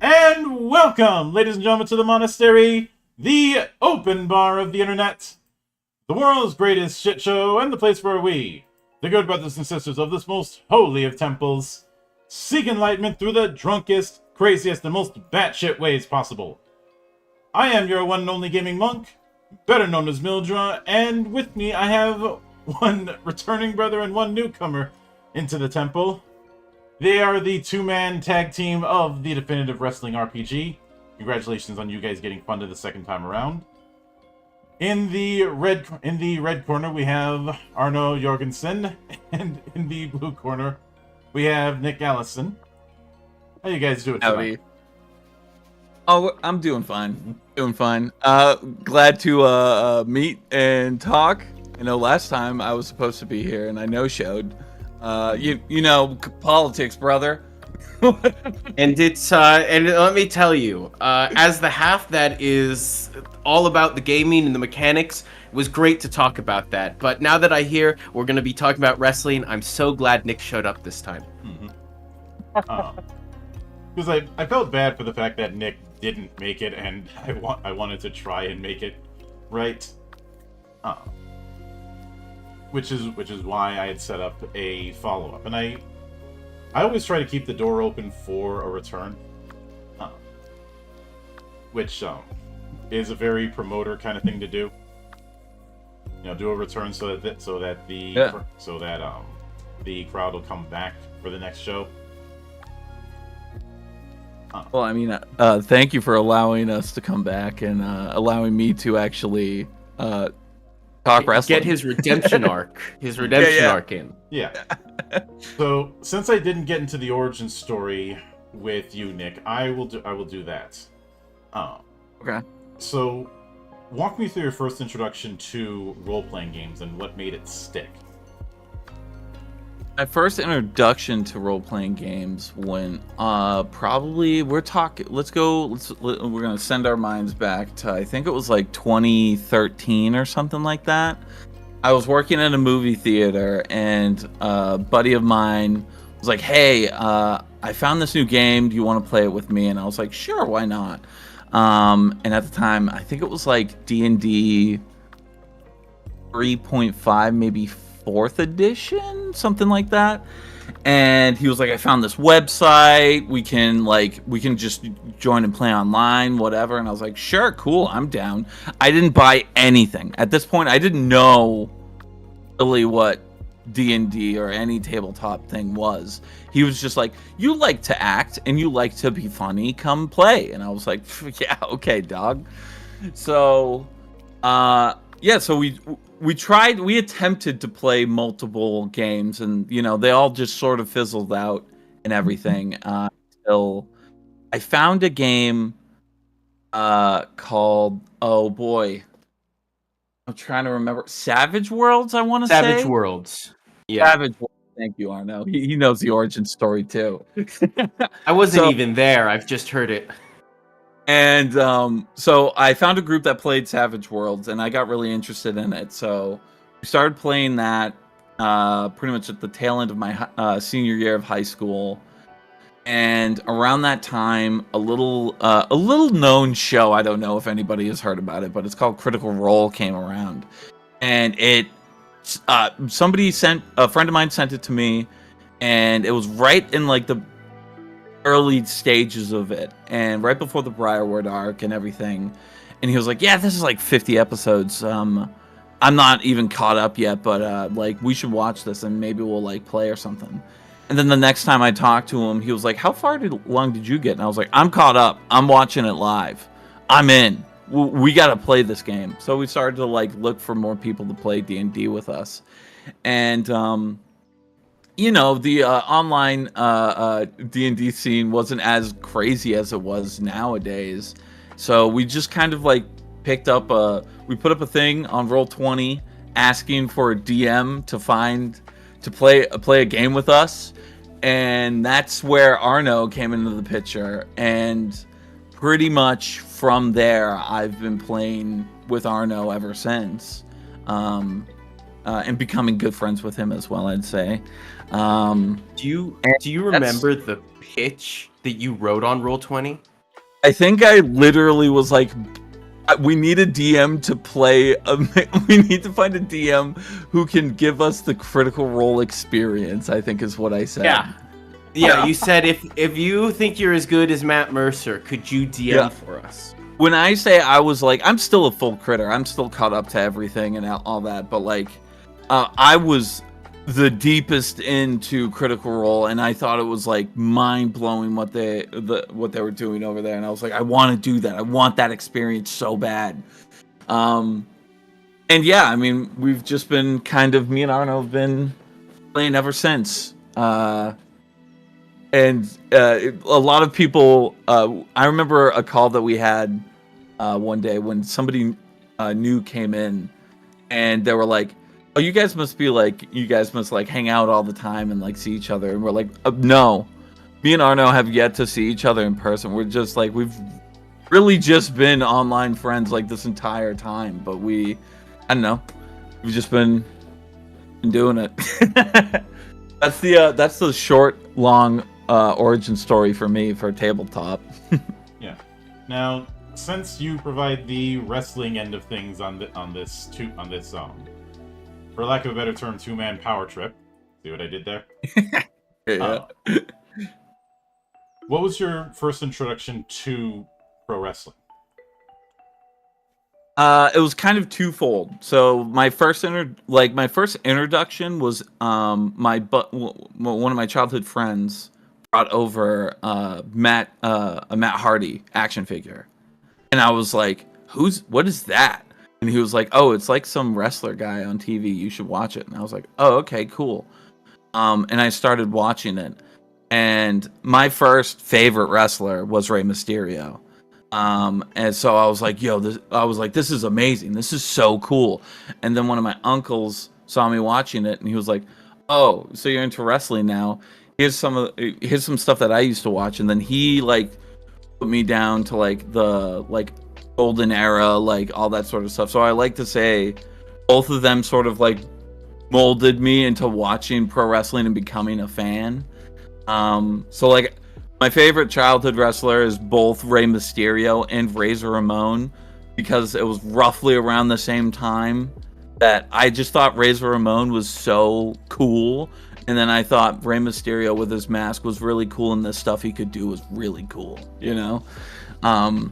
And welcome, ladies and gentlemen, to the monastery, the open bar of the internet, the world's greatest shit show, and the place where we, the good brothers and sisters of this most holy of temples, seek enlightenment through the drunkest, craziest, and most batshit ways possible. I am your one and only gaming monk, better known as Mildra, and with me I have one returning brother and one newcomer into the temple. They are the two-man tag team of the Definitive Wrestling RPG. Congratulations on you guys getting funded the second time around. In the red corner we have Arno Jorgenson, and in the blue corner we have Nick Allison. How you guys doing tonight? Howdy. Oh, I'm doing fine. Glad to meet and talk. I know last time I was supposed to be here and I no-showed. You know, politics, brother. And it's and let me tell you, as the half that is all about the gaming and the mechanics, it was great to talk about that. But now that I hear we're going to be talking about wrestling, I'm so glad Nick showed up this time. Because I felt bad for the fact that Nick didn't make it, and I wanted to try and make it right. Which is why I had set up a follow-up, and I always try to keep the door open for a return, which is a very promoter kind of thing to do. You know, do a return so that the crowd will come back for the next show. Well, I mean, thank you for allowing us to come back and allowing me to actually talk wrestling. Get his redemption arc. His redemption arc in. Yeah. So, since I didn't get into the origin story with you, Nick, I will do that. Okay. So, walk me through your first introduction to role-playing games and what made it stick. My first introduction to role-playing games when probably we're gonna send our minds back to, I think it was like 2013 or something like that. I was working at a movie theater, and a buddy of mine was like, "Hey, I found this new game. Do you want to play it with me?" And I was like, "Sure, why not?" And at the time, I think it was like D&D 3.5, maybe 4th edition, something like that. And he was like, "I found this website. We can just join and play online, whatever." And I was like, "Sure, cool, I'm down." I didn't buy anything at this point. I didn't know really what D&D or any tabletop thing was. He was just like, "You like to act and you like to be funny, come play." And I was like, "Yeah, okay, dog." So yeah, so we attempted to play multiple games, and they all just sort of fizzled out and everything, until I found a game called, oh boy, I'm trying to remember, Savage Worlds, I want to say. Savage Worlds. Yeah. Savage Worlds. Thank you, Arno. He knows the origin story too. I wasn't even there. I've just heard it. And so I found a group that played Savage Worlds, and I got really interested in it. So we started playing that pretty much at the tail end of my senior year of high school. And around that time, a little known show, I don't know if anybody has heard about it, but it's called Critical Role, came around. And a friend of mine sent it to me, and it was right in like the early stages of it, and right before the Briarwood arc and everything. And he was like, "Yeah, this is like 50 episodes. I'm not even caught up yet, but like we should watch this and maybe we'll like play or something." And then the next time I talked to him, he was like, "How far long did you get?" And I was like, "I'm caught up. I'm watching it live. I'm in. We got to play this game." So we started to like look for more people to play D&D with us. And the online D&D scene wasn't as crazy as it was nowadays. So we just kind of like put up a thing on Roll20 asking for a DM to play a game with us. And that's where Arno came into the picture. And pretty much from there, I've been playing with Arno ever since. And becoming good friends with him as well, I'd say. Do you remember the pitch that you wrote on Roll20? I think I literally was like, "We need a DM to play. We need to find a DM who can give us the Critical Role experience," I think is what I said. Yeah. You said if you think you're as good as Matt Mercer, could you DM for us? When I say I was like, I'm still a full critter. I'm still caught up to everything and all that. But like, I was the deepest into Critical Role, and I thought it was like mind blowing what they were doing over there. And I was like, I want to do that. I want that experience so bad. And yeah, I mean, we've just been me and Arno have been playing ever since. And a lot of people, I remember a call that we had one day when somebody new came in, and they were like, "Oh, you guys must hang out all the time and like see each other." And we're like, "No, me and Arno have yet to see each other in person. We're just like, we've really just been online friends like this entire time." But I don't know, we've just been doing it. That's the short, long origin story for me for tabletop. Yeah. Now, since you provide the wrestling end of things on this for lack of a better term, two-man power trip. See what I did there? Yeah. What was your first introduction to pro wrestling? It was kind of twofold. So my first introduction was one of my childhood friends brought over a Matt Hardy action figure, and I was like, what is that? And he was like, "Oh, it's like some wrestler guy on TV. You should watch it." And I was like, "Oh, okay, cool." And I started watching it, and my first favorite wrestler was Rey Mysterio. And so I was like, this is amazing. This is so cool. And then one of my uncles saw me watching it, and he was like, oh, so you're into wrestling now. Here's some stuff that I used to watch, and then he like put me down to like the like golden era, like all that sort of stuff. So I like to say both of them sort of like molded me into watching pro wrestling and becoming a fan. So like my favorite childhood wrestler is both Rey Mysterio and Razor Ramon, because it was roughly around the same time that I just thought Razor Ramon was so cool. And then I thought Rey Mysterio with his mask was really cool, and the stuff he could do was really cool, you know? And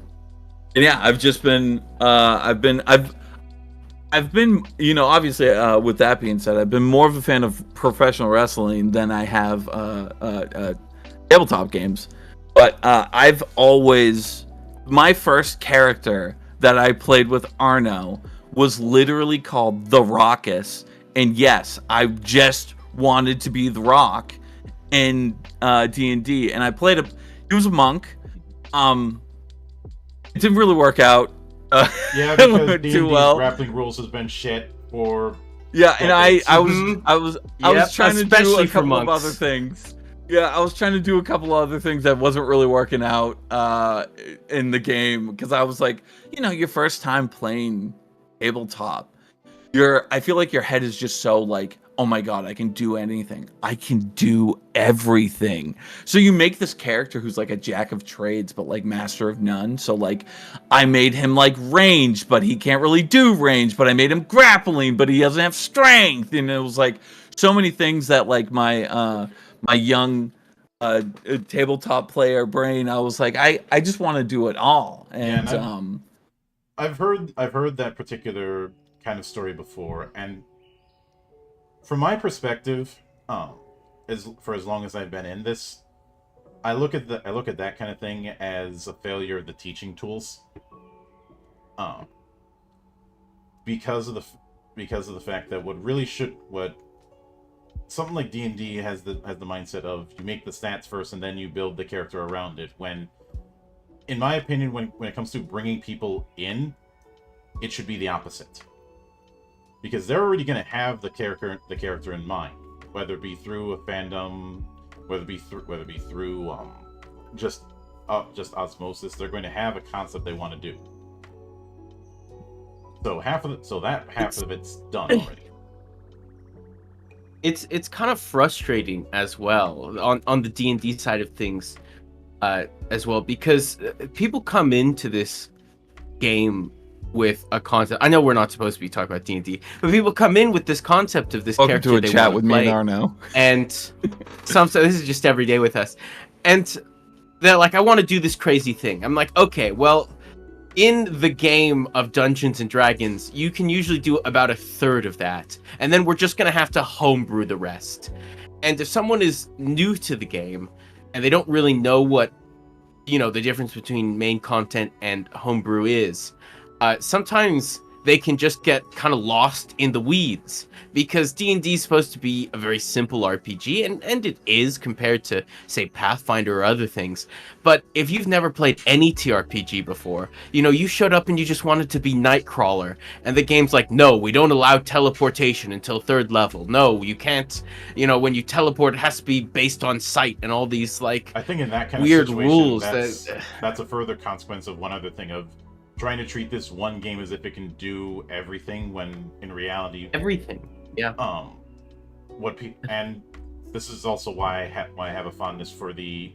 yeah, I've just been, I've been, you know, obviously, with that being said, I've been more of a fan of professional wrestling than I have tabletop games. But I've always, my first character that I played with Arno was literally called The Raucous. And yes, I just wanted to be The Rock in D&D. And I played he was a monk. It didn't really work out. Yeah, because D&D's too well. grappling rules has been shit for. Yeah, and I was trying to do a couple of monks. other things. Yeah, I was trying to do a couple other things that wasn't really working out in the game, because I was like, you know, your first time playing tabletop, I feel like your head is just so like, oh my god, I can do anything. I can do everything. So you make this character who's like a jack of trades, but like master of none. So like I made him like range, but he can't really do range, but I made him grappling, but he doesn't have strength. And it was like so many things that like my my young tabletop player brain, I was like, I just want to do it all. And I've heard that particular kind of story before, and from my perspective, as long as I've been in this, I look at that kind of thing as a failure of the teaching tools. Because of the fact that what something like D&D has the mindset of you make the stats first and then you build the character around it. When, in my opinion, when it comes to bringing people in, it should be the opposite. Because they're already going to have the character in mind, whether it be through a fandom, whether it be through just osmosis. They're going to have a concept they want to do. So half of it's done already. It's kind of frustrating as well on the D&D side of things, as well, because people come into this game with a concept. I know we're not supposed to be talking about D&D, but people come in with this concept of this character to a they chat want with to play. me and Arno. And this is just every day with us. And they're like, I want to do this crazy thing. I'm like, okay, well, in the game of Dungeons and Dragons, you can usually do about a third of that. And then we're just going to have to homebrew the rest. And if someone is new to the game and they don't really know what, you know, the difference between main content and homebrew is, sometimes they can just get kind of lost in the weeds, because D&D is supposed to be a very simple RPG, and it is compared to, say, Pathfinder or other things. But if you've never played any TRPG before, you know, you showed up and you just wanted to be Nightcrawler, and the game's like, no, we don't allow teleportation until 3rd level. No, you can't, you know, when you teleport, it has to be based on sight, and all these, like, I think in that kind weird of situation, rules. That's a further consequence of one other thing of trying to treat this one game as if it can do everything, when in reality, Everything. Yeah. And this is also why I have a fondness for the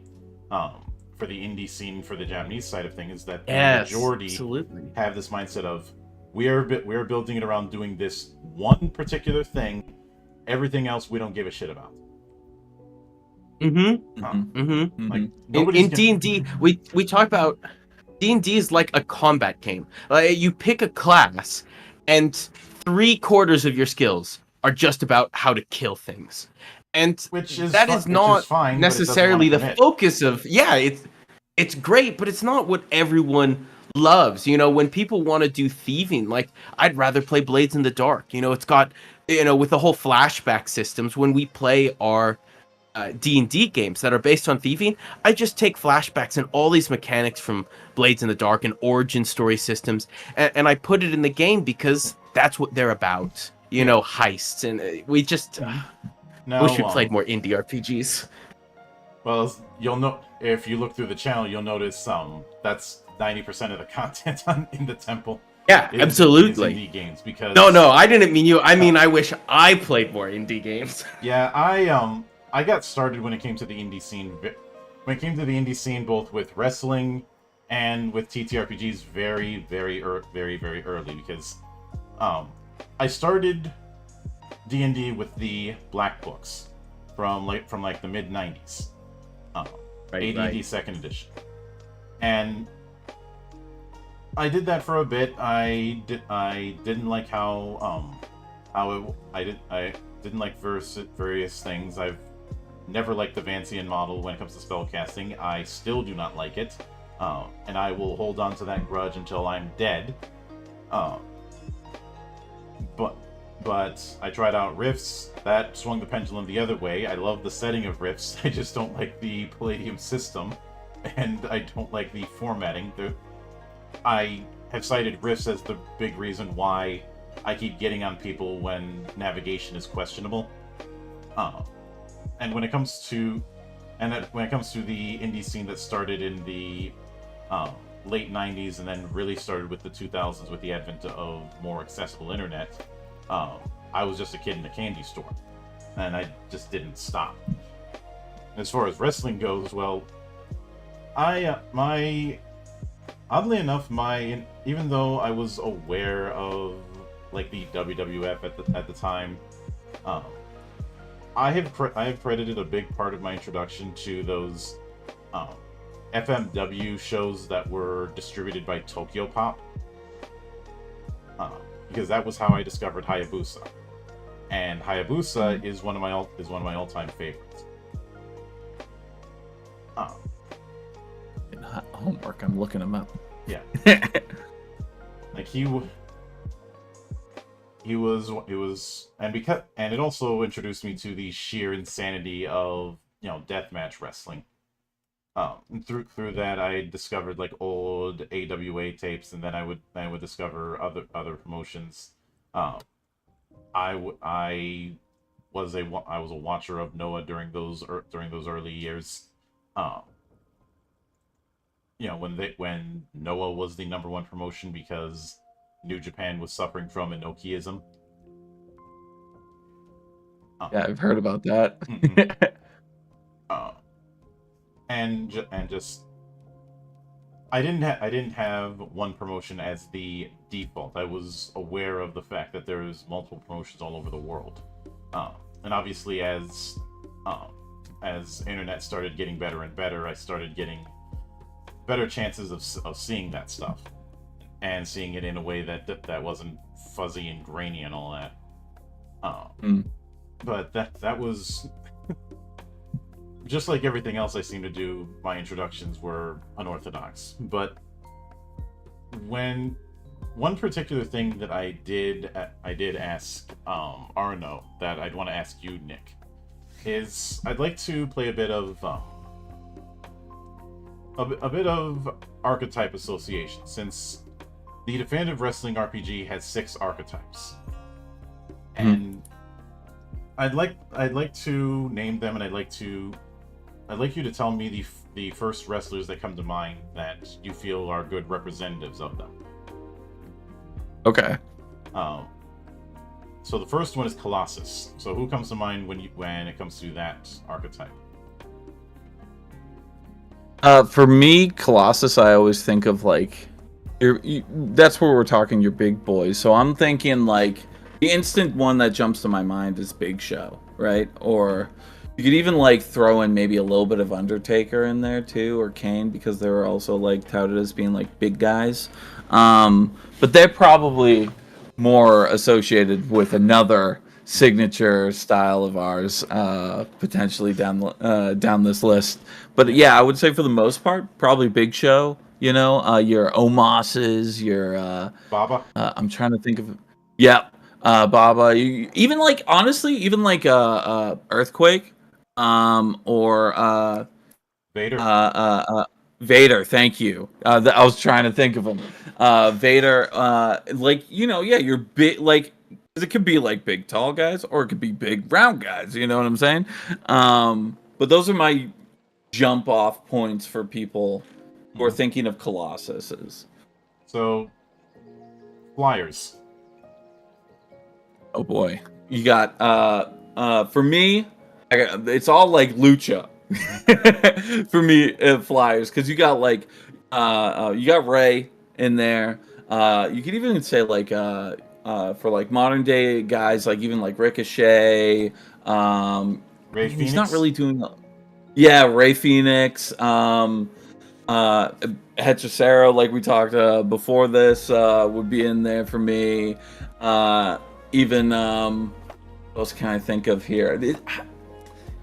indie scene, for the Japanese side of things, is that the majority absolutely have this mindset of we are building it around doing this one particular thing. Everything else we don't give a shit about. Like, in D&D, we talk about D&D is like a combat game. You pick a class, and 3/4 of your skills are just about how to kill things, and that is not fine, necessarily the focus of. Yeah, it's great, but it's not what everyone loves. You know, when people want to do thieving, like, I'd rather play Blades in the Dark. You know, it's got, you know, with the whole flashback systems. When we play our D&D games that are based on thieving, I just take flashbacks and all these mechanics from Blades in the Dark and origin story systems, and I put it in the game because that's what they're about, you know, heists, and we just Now, Wish we played more indie RPGs. well, you'll know if you look through the channel, you'll notice that's 90% of the content in the temple. Yeah, Is absolutely. indie games because No, I didn't mean you. I mean, I wish I played more indie games. yeah, I got started when it came to the indie scene. When it came to the indie scene, both with wrestling and with TTRPGs, very, very early because I started D&D with the Black Books from the mid '90s, AD&D Second Edition, and I did that for a bit. I didn't like how I didn't like various things. I've never liked the Vancian model when it comes to spellcasting. I still do not like it, and I will hold on to that grudge until I'm dead. But I tried out Rifts. That swung the pendulum the other way. I love the setting of Rifts. I just don't like the Palladium system, and I don't like the formatting. I have cited Rifts as the big reason why I keep getting on people when navigation is questionable. And when it comes to the indie scene that started in the late '90s and then really started with the 2000s with the advent of more accessible internet, I was just a kid in a candy store, and I just didn't stop. As far as wrestling goes, well, oddly enough, even though I was aware of like the WWF at the time, I have credited a big part of my introduction to those FMW shows that were distributed by Tokyo Pop, because that was how I discovered Hayabusa, and Hayabusa is one of my all-time favorites. Homework. I'm looking him up. Yeah. Like he was, and it also introduced me to the sheer insanity of deathmatch wrestling. And through that, I discovered like old AWA tapes, and then I would discover other promotions. I was a watcher of Noah during those early years. When Noah was the #1 promotion because New Japan was suffering from Enochiism. Yeah, I've heard about that. And just I didn't have one promotion as the default. I was aware of the fact that there's multiple promotions all over the world, and obviously as internet started getting better and better, I started getting better chances of seeing that stuff, and seeing it in a way that wasn't fuzzy and grainy and all that. But that was just like everything else I seem to do. My introductions were unorthodox, but when one particular thing that I did ask Arno that I'd want to ask you, Nick, is I'd like to play a bit of archetype association, since the Definitive Wrestling RPG has 6 archetypes, and I'd like to name them, and I'd like you to tell me the first wrestlers that come to mind that you feel are good representatives of them. Okay. So the first one is Colossus. So who comes to mind when it comes to that archetype? For me, Colossus, I always think of like, that's where we're talking your big boys. So I'm thinking like the instant one that jumps to my mind is Big Show, right? Or you could even like throw in maybe a little bit of Undertaker in there too, or Kane, because they were also like touted as being like big guys. But they're probably more associated with another signature style of ours, potentially down this list. But yeah, I would say for the most part, probably Big Show. Your Omos's, your Baba. I'm trying to think of, yeah, Baba. Even like honestly, even like Earthquake, or Vader. Vader. Thank you. I was trying to think of him. Vader. Like yeah, you're big. Like Because it could be like big tall guys, or it could be big round guys. You know what I'm saying? But those are my jump off points for people who are thinking of Colossuses. So, flyers. Oh boy, you got for me, it's all like lucha for me, flyers, because you got like you got Ray in there. You could even say like for like modern day guys, like even like Ricochet. Ray He's Phoenix? not really doing. Yeah, Ray Phoenix. Hechicero, like we talked before this, would be in there for me. Even what else can I think of here? It's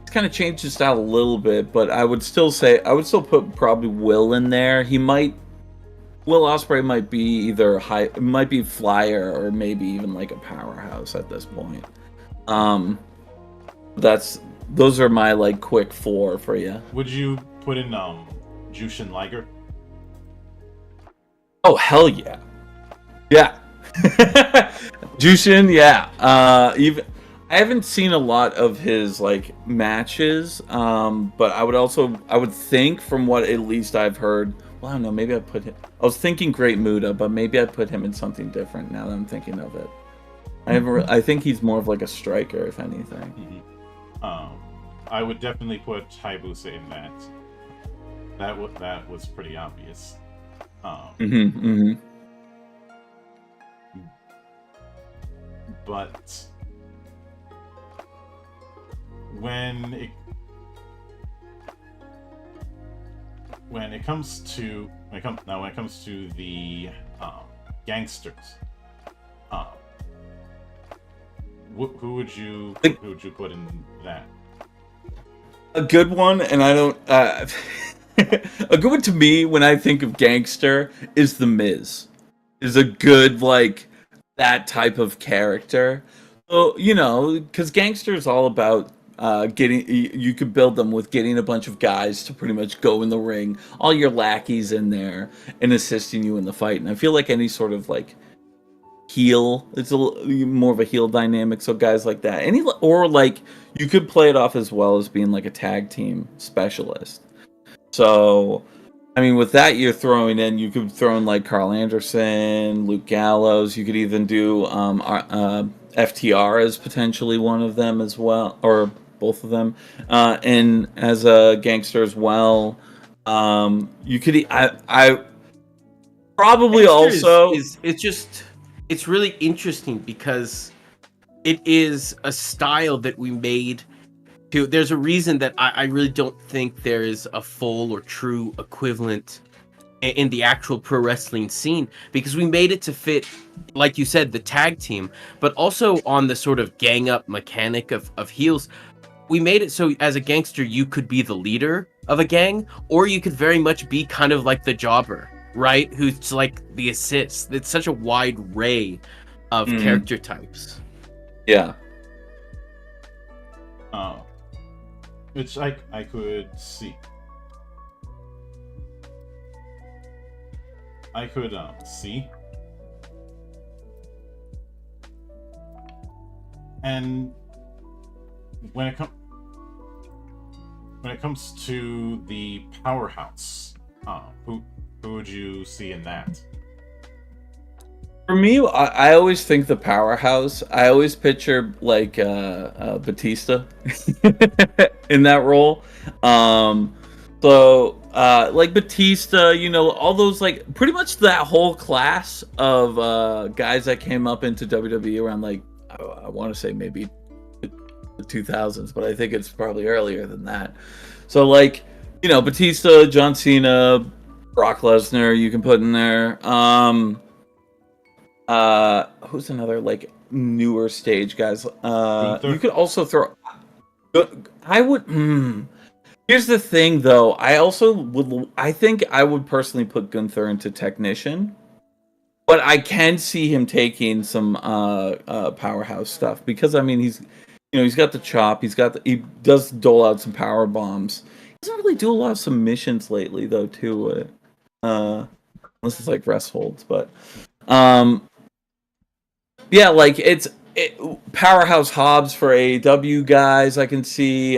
kind of changed his style a little bit, but I would still put probably Will in there. Will Ospreay might be either might be flyer, or maybe even like a powerhouse at this point. Those are my like quick 4 for you. Would you put in Jushin Liger? Oh hell yeah, yeah. Jushin, yeah. Even I haven't seen a lot of his like matches, but I would think from what at least I've heard. Well, I don't know. Maybe I was thinking Great Muta, but maybe I put him in something different now that I'm thinking of it. I think he's more of like a striker, if anything. I would definitely put Hayabusa in that. That was pretty obvious. But when it comes to the gangsters, who would you put in that? A good one, and I don't. A good one to me when I think of gangster is The Miz. Is a good like that type of character. So because gangster is all about getting. You could build them with getting a bunch of guys to pretty much go in the ring, all your lackeys in there, and assisting you in the fight. And I feel like any sort of like heel, it's a little more of a heel dynamic. So guys like that, or like you could play it off as well as being like a tag team specialist. So, I mean, with that you could throw in like Carl Anderson, Luke Gallows. You could even do FTR as potentially one of them as well, or both of them, and as a gangster as well. You could. I probably Gangster also. It's really interesting because it is a style that we made. There's a reason that I really don't think there is a full or true equivalent in the actual pro wrestling scene, because we made it to fit, like you said, the tag team, but also on the sort of gang up mechanic of heels. We made it so as a gangster you could be the leader of a gang, or you could very much be kind of like the jobber, right? Who's like the assist. It's such a wide array of character types. Yeah. Which I could see. I could see. And when it comes to the powerhouse, who would you see in that? For me, I always think the powerhouse. I always picture like Batista in that role. Like Batista, all those like pretty much that whole class of guys that came up into WWE around like I want to say maybe the 2000s, but I think it's probably earlier than that. So like Batista, John Cena, Brock Lesnar, you can put in there. Who's another like newer stage guys? You could also throw. I would. Here's the thing, though. I think I would personally put Gunther into technician, but I can see him taking some powerhouse stuff because I mean he's got the chop. He does dole out some power bombs. He doesn't really do a lot of submissions lately, though. Too, unless it's like rest holds, but. Yeah, like Powerhouse Hobbs for AEW guys, I can see.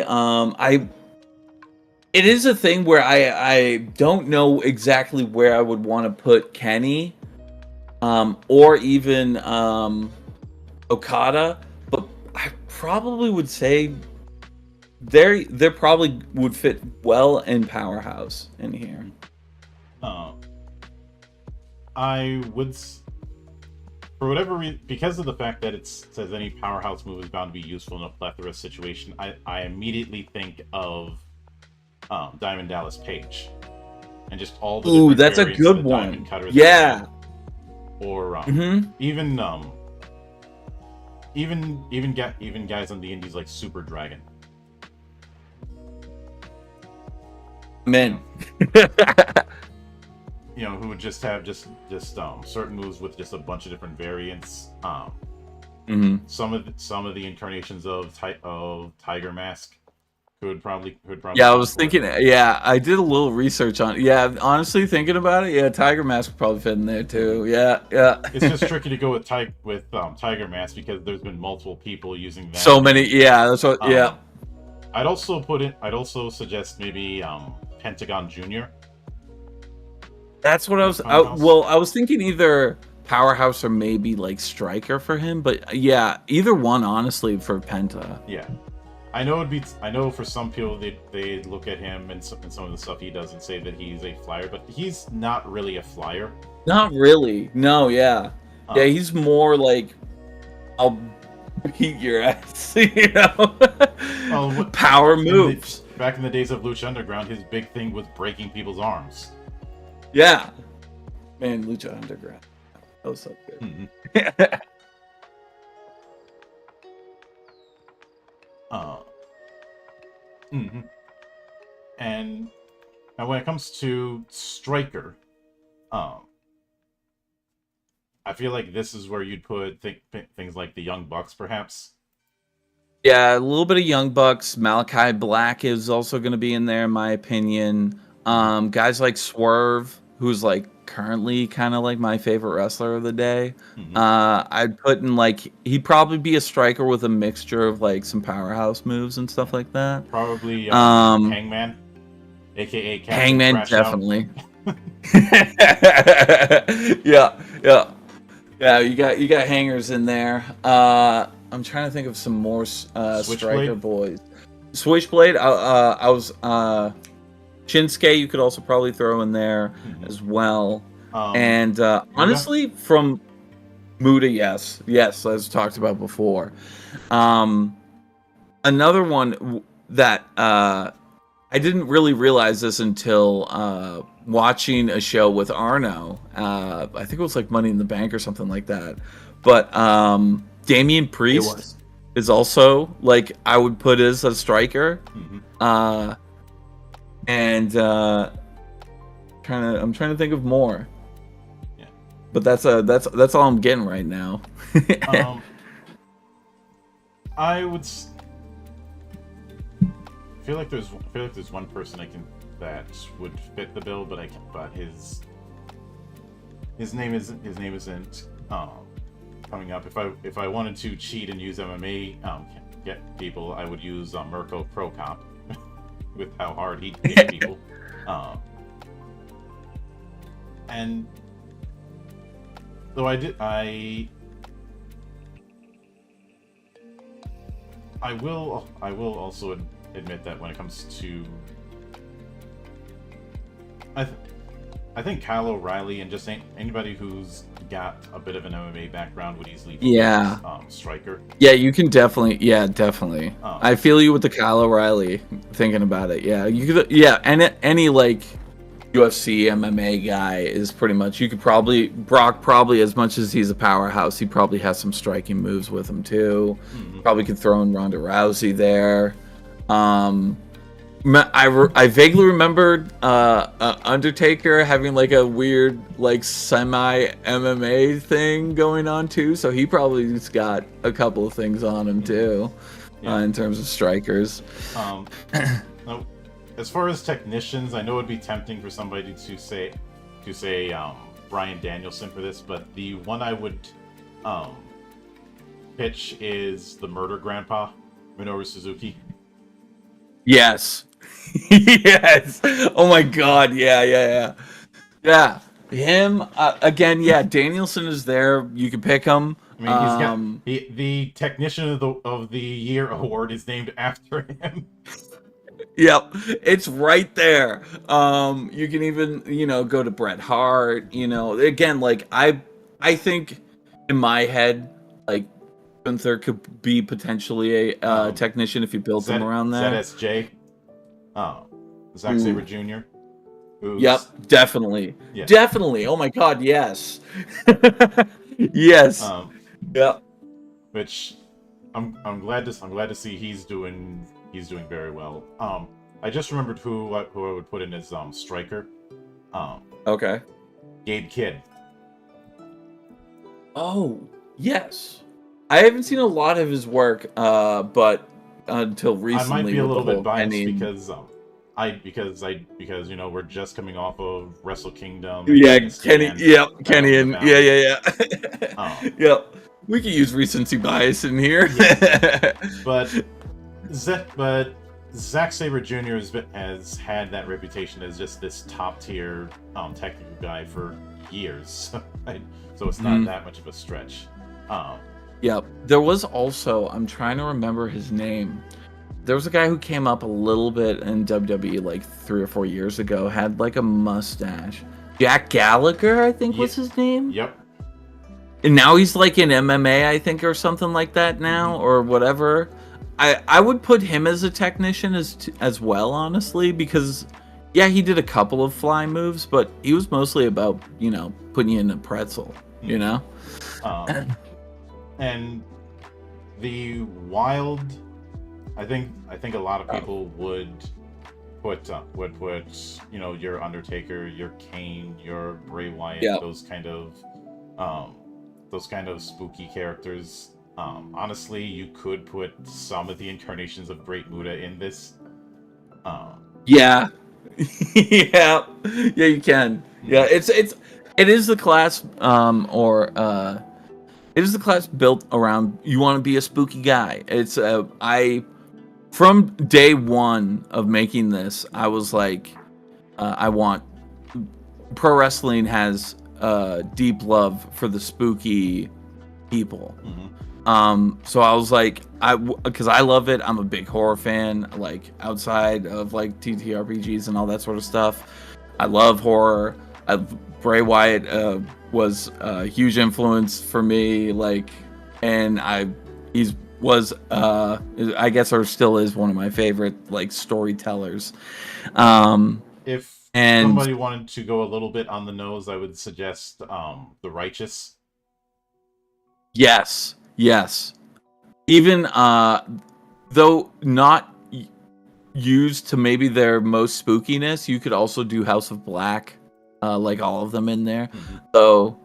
It is a thing where I don't know exactly where I would want to put Kenny, or even Okada, but I probably would say they probably would fit well in Powerhouse in here. I would, for whatever reason, because of the fact that it says any Powerhouse move is bound to be useful in a plethora situation, I immediately think of Diamond Dallas Page, and just all the different That's a variants good of the one. Diamond Cutter. Yeah. Or even guys on the indies like Super Dragon. Men. You know, who would just have just certain moves with just a bunch of different variants. Some of the incarnations of Tiger Mask could probably. Yeah, I was thinking. Yeah, I did a little research on. Yeah, honestly, thinking about it, yeah, Tiger Mask would probably fit in there too. Yeah. It's just tricky to go with Tiger Mask because there's been multiple people using that. So many. Yeah, that's what. Yeah. I'd also suggest maybe Pentagon Jr. That's what I was thinking either Powerhouse or maybe like Striker for him, but yeah, either one honestly for Penta. Yeah. I know for some people they look at him and some of the stuff he does and say that he's a flyer, but he's not really a flyer. Not really. No, yeah. Yeah, he's more like I'll beat your ass, you know. Power moves. Back in the days of Lucha Underground, his big thing was breaking people's arms. Yeah. Man, Lucha Underground. That was so good. And now when it comes to Striker, I feel like this is where you'd put things like the Young Bucks, perhaps. Yeah, a little bit of Young Bucks. Malachi Black is also going to be in there, in my opinion. Guys like Swerve, who's like currently kind of like my favorite wrestler of the day. I'd put in like he'd probably be a striker with a mixture of like some powerhouse moves and stuff like that. Probably Hangman, aka Captain Hangman, Crash definitely. Yeah. You got hangers in there. I'm trying to think of some more striker boys. Switchblade. I was Shinsuke. You could also probably throw in there as well. And honestly, from Muda, yes, as talked about before. Another one that I didn't really realize this until watching a show with Arno. I think it was like Money in the Bank or something like that. But Damian Priest is also like I would put as a striker. I'm trying to think of more. Yeah. But that's all I'm getting right now. I feel like there's one person that would fit the bill, but his name isn't coming up. If I wanted to cheat and use MMA get people, I would use Mirko Pro Cop with how hard he hit people. And though I will also admit that when it comes to I think Kyle O'Reilly and just anybody who's got a bit of an MMA background would easily be striker. Yeah, you can definitely. I feel you with the Kyle O'Reilly thinking about it. Yeah, you could. Yeah, and any like UFC MMA guy is pretty much. You could Brock probably as much as he's a powerhouse, he probably has some striking moves with him too. Probably could throw in Ronda Rousey there. I vaguely remembered Undertaker having like a weird like semi MMA thing going on too, so he probably's got a couple of things on him too, in terms of strikers. As far as technicians, I know it'd be tempting for somebody to say Bryan Danielson for this, but the one I would pitch is the murder grandpa, Minoru Suzuki. Yes. Yes. Oh my God. Yeah. Him again. Yeah. Danielson is there. You can pick him. I mean, he's got the technician of the year award is named after him. Yep, it's right there. You can even, go to Bret Hart. Again, like I think in my head, like Gunther could be potentially a technician if you built him around that. ZSJ. Zack Sabre Jr. Yep, definitely. Yeah. Definitely. Oh my God, yes. Yes. Yeah. Which I'm glad to see he's doing very well. I just remembered who I would put in as striker. Okay. Gabe Kidd. Oh, yes. I haven't seen a lot of his work, but until recently. I might be a little bit biased because we're just coming off of Wrestle Kingdom. Yeah, Kenny. Yep, Kenny and yeah. Yep. We could use recency bias in here. Yeah. But Zack Sabre Jr. has had that reputation as just this top tier technical guy for years, so it's not that much of a stretch. Yep. There was also, I'm trying to remember his name. There was a guy who came up a little bit in WWE like 3 or 4 years ago, had like a mustache. Jack Gallagher, I think was his name. Yep. And now he's like in MMA, I think, or something like that now, or whatever. I would put him as a technician as well, honestly, because yeah, he did a couple of fly moves, but he was mostly about, putting you in a pretzel, And the Wild, I think a lot of people would put your Undertaker, your Kane, your Bray Wyatt, those kind of spooky characters. Honestly, you could put some of the incarnations of Great Muta in this. Yeah. Yeah, you can. Yeah, it is the class, it is the class built around you want to be a spooky guy. It's from day one of making this, I was like, I want pro wrestling has deep love for the spooky people. So I was like, because I love it. I'm a big horror fan. Like outside of like TTRPGs and all that sort of stuff, I love horror. Bray Wyatt was a huge influence for me. Like, and I guess, or still is one of my favorite like storytellers. If somebody wanted to go a little bit on the nose, I would suggest The Righteous. Yes. Even though not used to maybe their most spookiness, you could also do House of Black, like all of them in there. So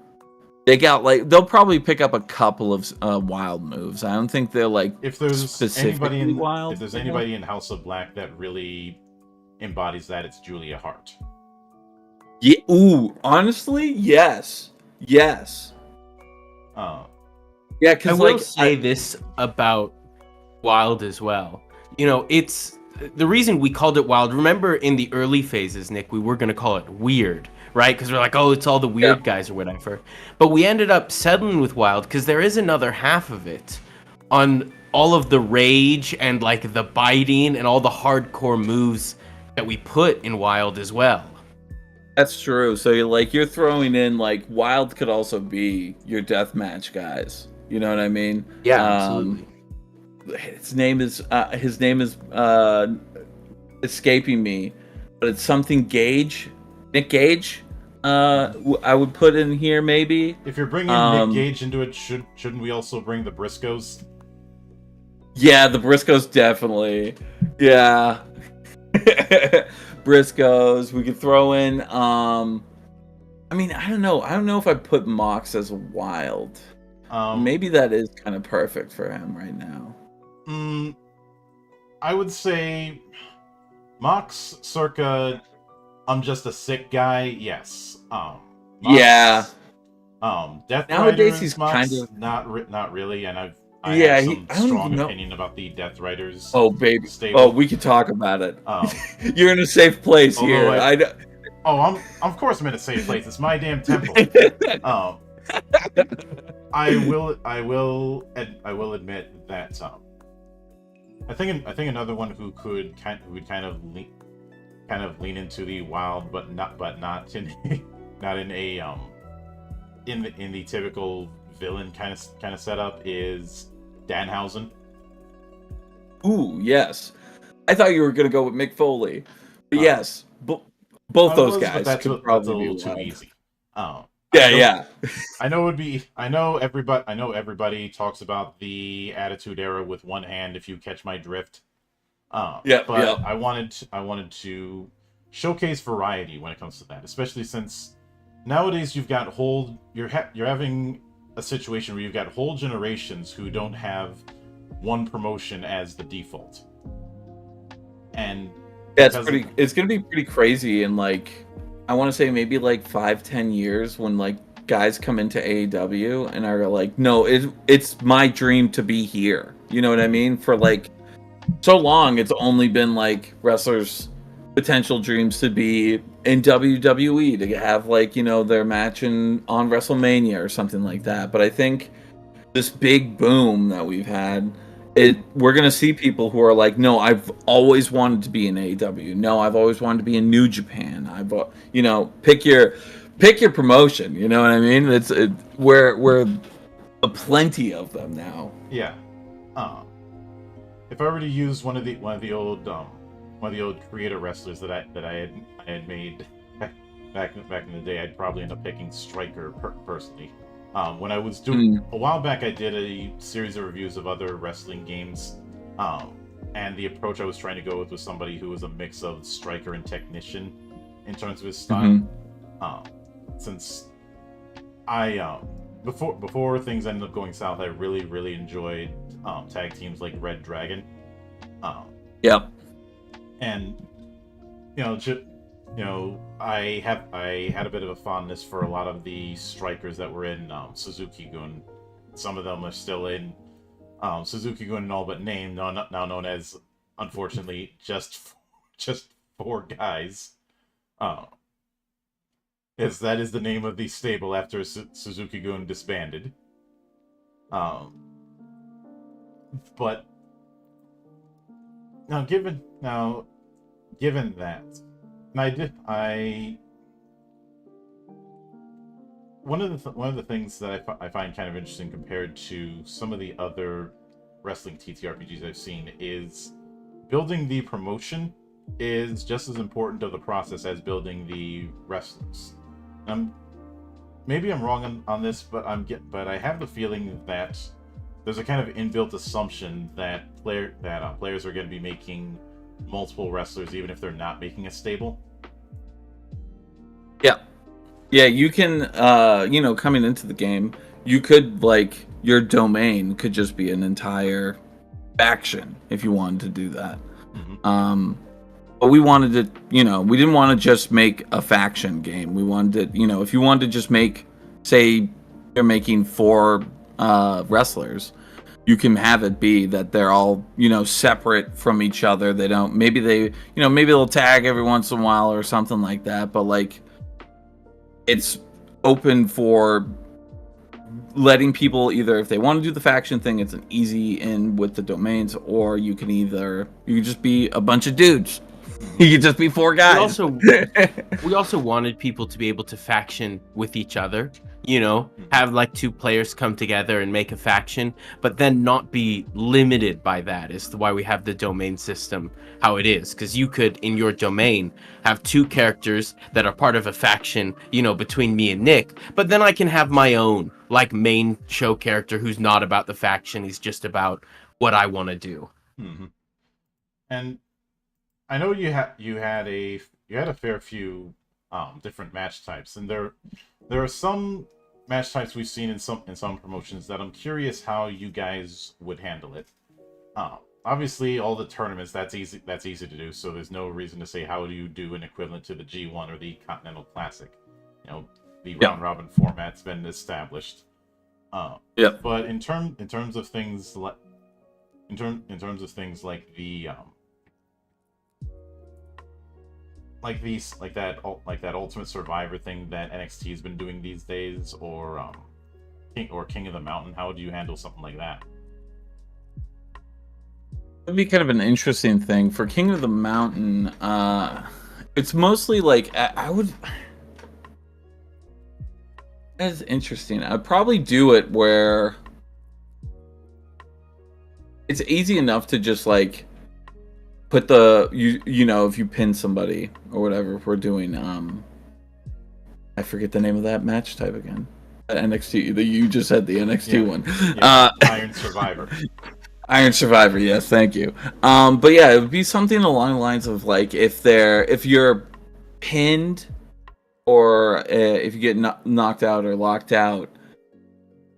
they got they'll probably pick up a couple of wild moves. I don't think they're like if there's specifically wild. If there's anybody in House of Black that really embodies that, it's Julia Hart. Yeah. Ooh. Honestly, yes. Yeah, because I will say this about Wild as well. It's the reason we called it Wild. Remember in the early phases, Nick, we were going to call it Weird, right? Because we're like, oh, it's all the weird guys or whatever. But we ended up settling with Wild because there is another half of it on all of the rage and like the biting and all the hardcore moves that we put in Wild as well. That's true. So you're throwing in like Wild could also be your deathmatch guys. You know what I mean? Yeah, absolutely. His name is escaping me, but it's something Gage, Nick Gage. I would put in here maybe. If you're bringing Nick Gage into it, shouldn't we also bring the Briscoes? Yeah, the Briscoes definitely. Yeah, Briscoes. We could throw in. I mean, I don't know. I don't know if I put Mox as Wild. Maybe that is kind of perfect for him right now. I would say Mox circa I'm just a sick guy. Yes. Mox, yeah. Death Nowadays Rider, he's Mox, kind of not really, and I Yeah, have some I don't strong even know. opinion about the Death Riders Oh, baby. stable. Oh, we could talk about it. Um, You're in a safe place although here. I'm of course I'm in a safe place. It's my damn temple. Um, I will admit that I think another one who would kind of lean into the wild, but not in not in a in the typical villain kind of setup is Danhausen. Ooh, yes. I thought you were gonna go with Mick Foley, but yes, both I those was, but guys that's could a probably little be too wild. easy. I Yeah, know, yeah. I know everybody talks about the Attitude Era with one hand, if you catch my drift. Yep, But yep. I wanted to showcase variety when it comes to that, especially since nowadays you're having a situation where you've got whole generations who don't have one promotion as the default. And Yeah, it's gonna be pretty crazy in like, I want to say maybe like 5-10 years when like guys come into AEW and are like, no, it's my dream to be here. You know what I mean? For like so long, it's only been like wrestlers' potential dreams to be in WWE, to have like, you know, their match on WrestleMania or something like that. But I think this big boom that we've had, we're gonna see people who are like, no, I've always wanted to be in AEW. No, I've always wanted to be in New Japan. You know, pick your promotion. You know what I mean? We're a plenty of them now. yeah. If I were to use one of the old creator wrestlers that I had made back in the day, I'd probably end up picking Striker personally. When I was doing a while back, I did a series of reviews of other wrestling games, and the approach I was trying to go with was somebody who was a mix of striker and technician in terms of his style. Since I before things ended up going south, I really enjoyed tag teams like Red Dragon. Yep. And I had a bit of a fondness for a lot of the strikers that were in Suzuki-gun. Some of them are still in Suzuki-gun in all but name, now known as, unfortunately, just 4 guys. Yes, that is the name of the stable after Suzuki-gun disbanded. But given that, one of the things that I find kind of interesting compared to some of the other wrestling TTRPGs I've seen is building the promotion is just as important of the process as building the wrestlers. Maybe I'm wrong on this, but I have the feeling that there's a kind of inbuilt assumption that players are going to be making multiple wrestlers even if they're not making a stable. Yeah, you can, coming into the game, you could, like, your domain could just be an entire faction if you wanted to do that. But we wanted to, we didn't want to just make a faction game. We wanted to, if you wanted to just make, say, you're making 4 wrestlers, you can have it be that they're all, separate from each other. They don't, maybe they'll tag every once in a while or something like that, but, like, it's open for letting people either, if they want to do the faction thing, it's an easy in with the domains, or you can just be a bunch of dudes. You could just be 4 guys. We also wanted people to be able to faction with each other, have like 2 players come together and make a faction, but then not be limited by that. Is why we have the domain system how it is, because you could, in your domain, have 2 characters that are part of a faction, between me and Nick, but then I can have my own, like, main show character who's not about the faction. He's just about what I want to do. And I know you had a fair few different match types, and there are some match types we've seen in some promotions that I'm curious how you guys would handle it. Obviously, all the tournaments, that's easy to do, so there's no reason to say how do you do an equivalent to the G1 or the Continental Classic. The round robin format's been established. Yep. But in terms of things like in terms of things like the like that Ultimate Survivor thing that NXT has been doing these days, or King of the Mountain, how do you handle something like that? That'd be kind of an interesting thing for King of the Mountain. It's mostly like I would. That's interesting. I'd probably do it where it's easy enough to just like put the you know, if you pin somebody or whatever. If we're doing I forget the name of that match type again. NXT. You just said the NXT one. Yeah, Iron Survivor. Iron Survivor, yes, thank you. But yeah, it would be something along the lines of like if you're pinned or if you get knocked out or locked out.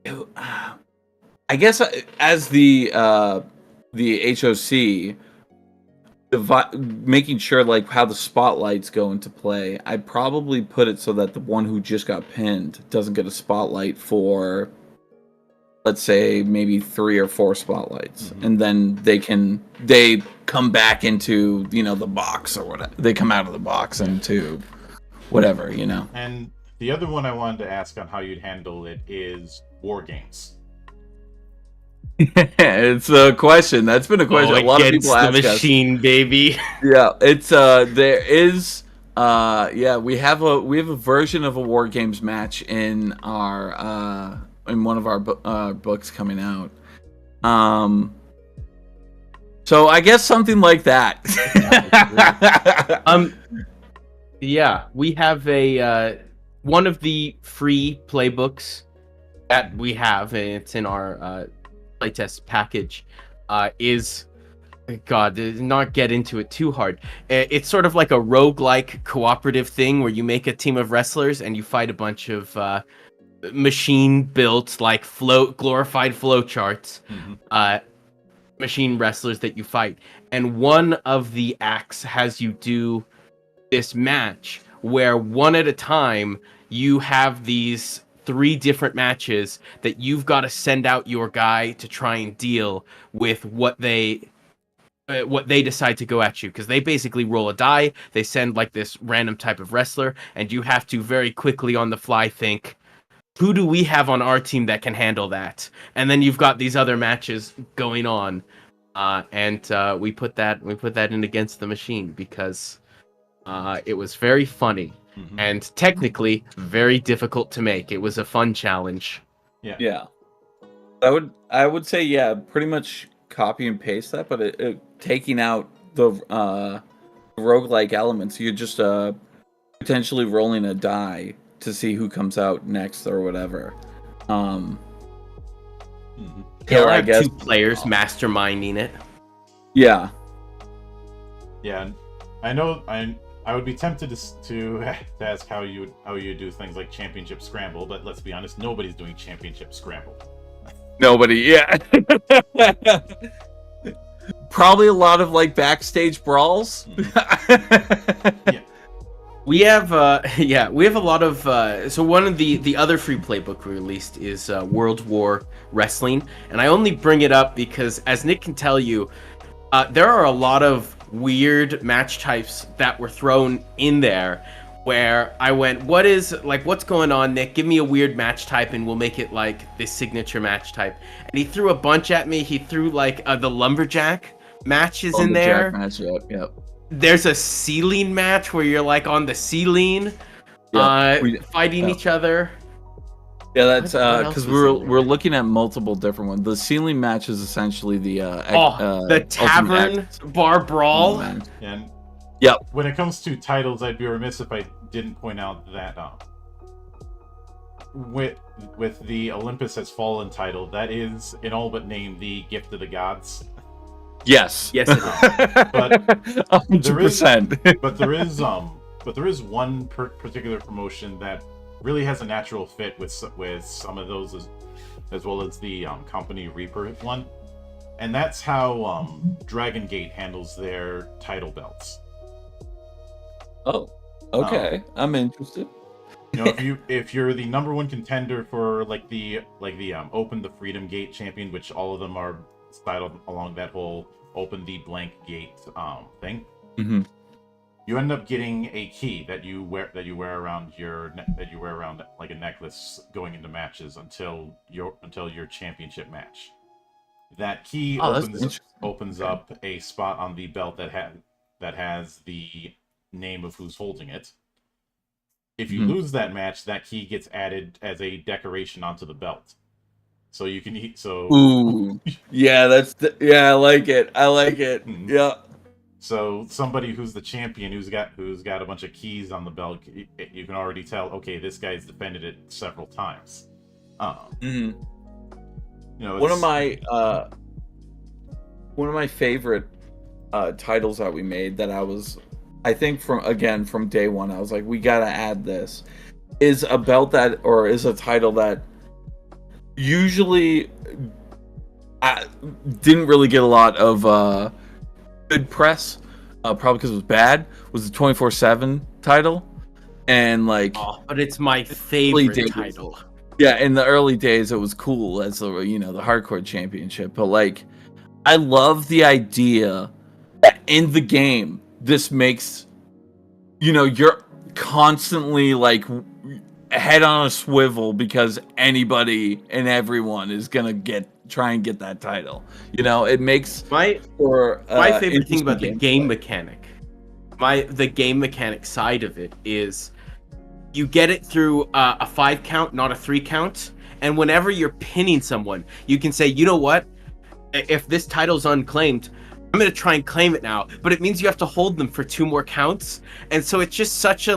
I guess as the HOC, making sure like how the spotlights go into play, I'd probably put it so that the one who just got pinned doesn't get a spotlight for, let's say, maybe 3 or 4 spotlights, and then they come back into, you know, the box or whatever. They come out of the box into whatever, you know. And the other one I wanted to ask on how you'd handle it is War Games. It's a question. That's been a question. A lot of people ask the machine, baby. Yeah, it's there is we have a version of a War Games match in our in one of our books coming out. So I guess something like that. Yeah, we have a one of the free playbooks that we have, and it's in our playtest package. Is God, not get into it too hard. It's sort of like a roguelike cooperative thing where you make a team of wrestlers and you fight a bunch of machine-built, like glorified flow charts, machine wrestlers that you fight. And one of the acts has you do this match where one at a time you have these 3 different matches that you've got to send out your guy to try and deal with what they decide to go at you, because they basically roll a die, they send like this random type of wrestler, and you have to very quickly on the fly think, who do we have on our team that can handle that? And then you've got these other matches going on, and we put that in against the machine because it was very funny. And technically very difficult to make. It was a fun challenge. Yeah. I would say, yeah, pretty much copy and paste that, but taking out the roguelike elements. You're just potentially rolling a die to see who comes out next or whatever. Yeah, I guess 2 players masterminding it. Yeah. Yeah, I would be tempted to ask how you do things like Championship Scramble, but let's be honest, nobody's doing Championship Scramble. Nobody, yeah. Probably a lot of like backstage brawls. Yeah. We have a lot of so one of the other free playbook we released is World War Wrestling, and I only bring it up because, as Nick can tell you, there are a lot of weird match types that were thrown in there where I went, what's going on, Nick? Give me a weird match type and we'll make it like this signature match type. And he threw a bunch at me. He threw like the lumberjack matches in there. Match, yep. There's a ceiling match where you're like on the ceiling, fighting each other. Yeah, that's because we're looking at multiple different ones. The ceiling match is essentially the tavern bar brawl. And yep. When it comes to titles, I'd be remiss if I didn't point out that with the Olympus Has Fallen title, that is in all but name the Gift of the Gods. Yes. Yes. It is. But 100%. But there is one particular promotion that really has a natural fit with some of those, as well as the Company Reaper one, and that's how Dragon Gate handles their title belts. Oh, okay. I'm interested. if you're the number one contender for the Open the Freedom Gate champion, which all of them are styled along that whole Open the Blank Gate thing. Mm-hmm. You end up getting a key that you wear around like a necklace going into matches until your championship match. That key opens up a spot on the belt that has the name of who's holding it. If you lose that match, that key gets added as a decoration onto the belt. So you can Ooh, yeah, I like it. I like it. Mhm. Yeah. So somebody who's the champion, who's got a bunch of keys on the belt, you can already tell. Okay, this guy's defended it several times. Mm-hmm. One one of my favorite titles that we made that I think from day one, I was like, we gotta add this. Is a belt is a title that usually didn't really get a lot of good press, probably because it was bad. Was the 24/7 title, and but it's my favorite title. Yeah, in the early days, it was cool as the hardcore championship. But I love the idea that in the game, this makes you're constantly head on a swivel because anybody and everyone is gonna try and get that title. It makes my favorite thing about the game mechanic. The game mechanic side of it is you get it through a 5 count, not a 3 count, and whenever you're pinning someone, you can say, you know what? If this title's unclaimed, I'm gonna try and claim it now, but it means you have to hold them for 2 more counts, and so it's just such a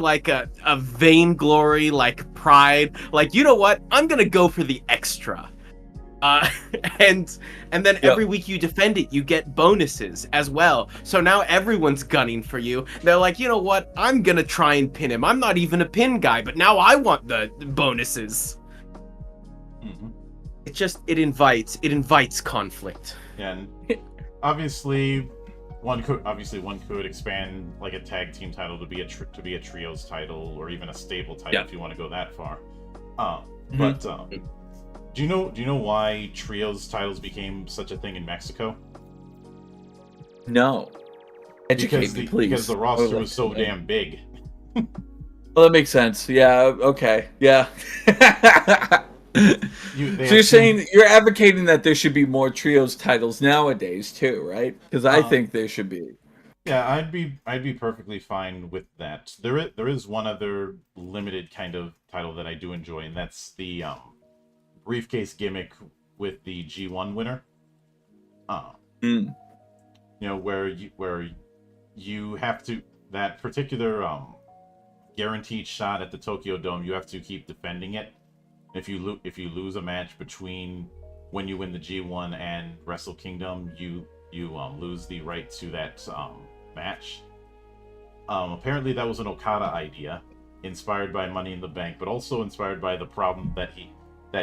vainglory, pride, you know what? I'm gonna go for the extra, and then every week you defend it, you get bonuses as well. So now everyone's gunning for you. They're like, you know what? I'm gonna try and pin him. I'm not even a pin guy, but now I want the bonuses. Mm-hmm. It invites conflict. And obviously one could expand a tag team title to be a trios title, or even a stable title if you want to go that far. But do you know why trios titles became such a thing in Mexico? No. Educate me, please. Because the roster was so damn big. Well, that makes sense. Yeah. Okay. Yeah. So you're saying you're advocating that there should be more trios titles nowadays too, right? Because I think there should be. Yeah, I'd be perfectly fine with that. There is one other limited kind of title that I do enjoy, and that's the briefcase gimmick with the G1 winner. Where you have to, that particular guaranteed shot at the Tokyo Dome, you have to keep defending it. If you lose a match between when you win the G1 and Wrestle Kingdom, you lose the right to that match. Apparently that was an Okada idea, inspired by Money in the Bank, but also inspired by the problem that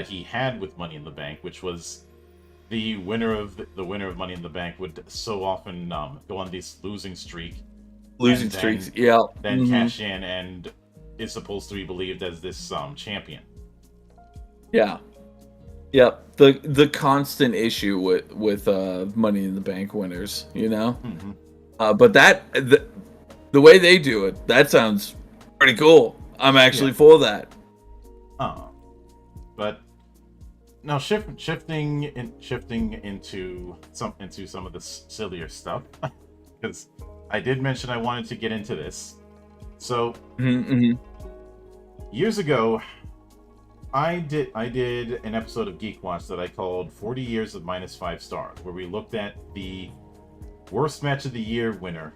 he had with Money in the Bank, which was the winner of Money in the Bank would so often go on this losing streak. Streaks, yeah. Then cash in and is supposed to be believed as this champion. Yeah. Yep. The constant issue with Money in the Bank winners, Mm-hmm. But the way they do it, that sounds pretty cool. I'm actually for that. But now shifting into some of the sillier stuff, because I did mention I wanted to get into this. So years ago, I did an episode of Geek Watch that I called 40 Years of -5 stars, where we looked at the worst match of the year winner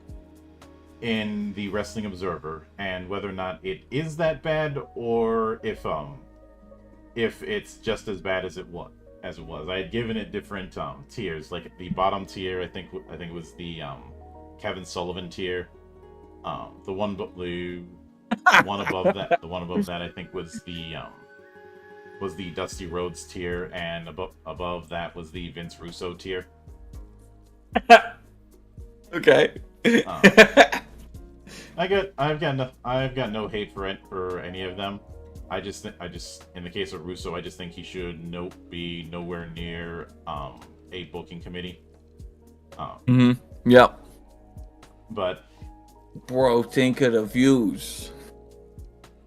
in the Wrestling Observer and whether or not it is that bad, or if it's just as bad as it was. I had given it different tiers. Like the bottom tier, I think it was the Kevin Sullivan tier. The one above that I think was the Dusty Rhodes tier, and above that was the Vince Russo tier. Okay. I've got no hate for any of them. in the case of Russo, I just think he should be nowhere near a booking committee. Yep. But bro, think of the views.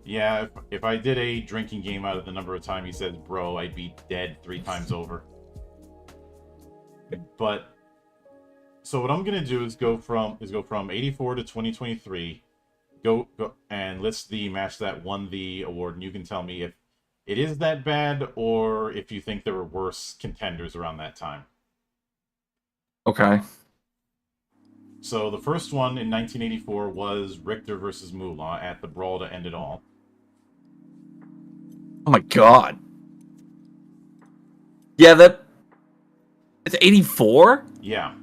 Yeah, if I did a drinking game out of the number of times he says bro, I'd be dead 3 times over. But so what I'm gonna do is go from 84 to 2023. Go and list the match that won the award, and you can tell me if it is that bad or if you think there were worse contenders around that time. Okay. So the first one in 1984 was Richter versus Moolah at the Brawl to End It All. Oh my god. Yeah, it's 84? Yeah.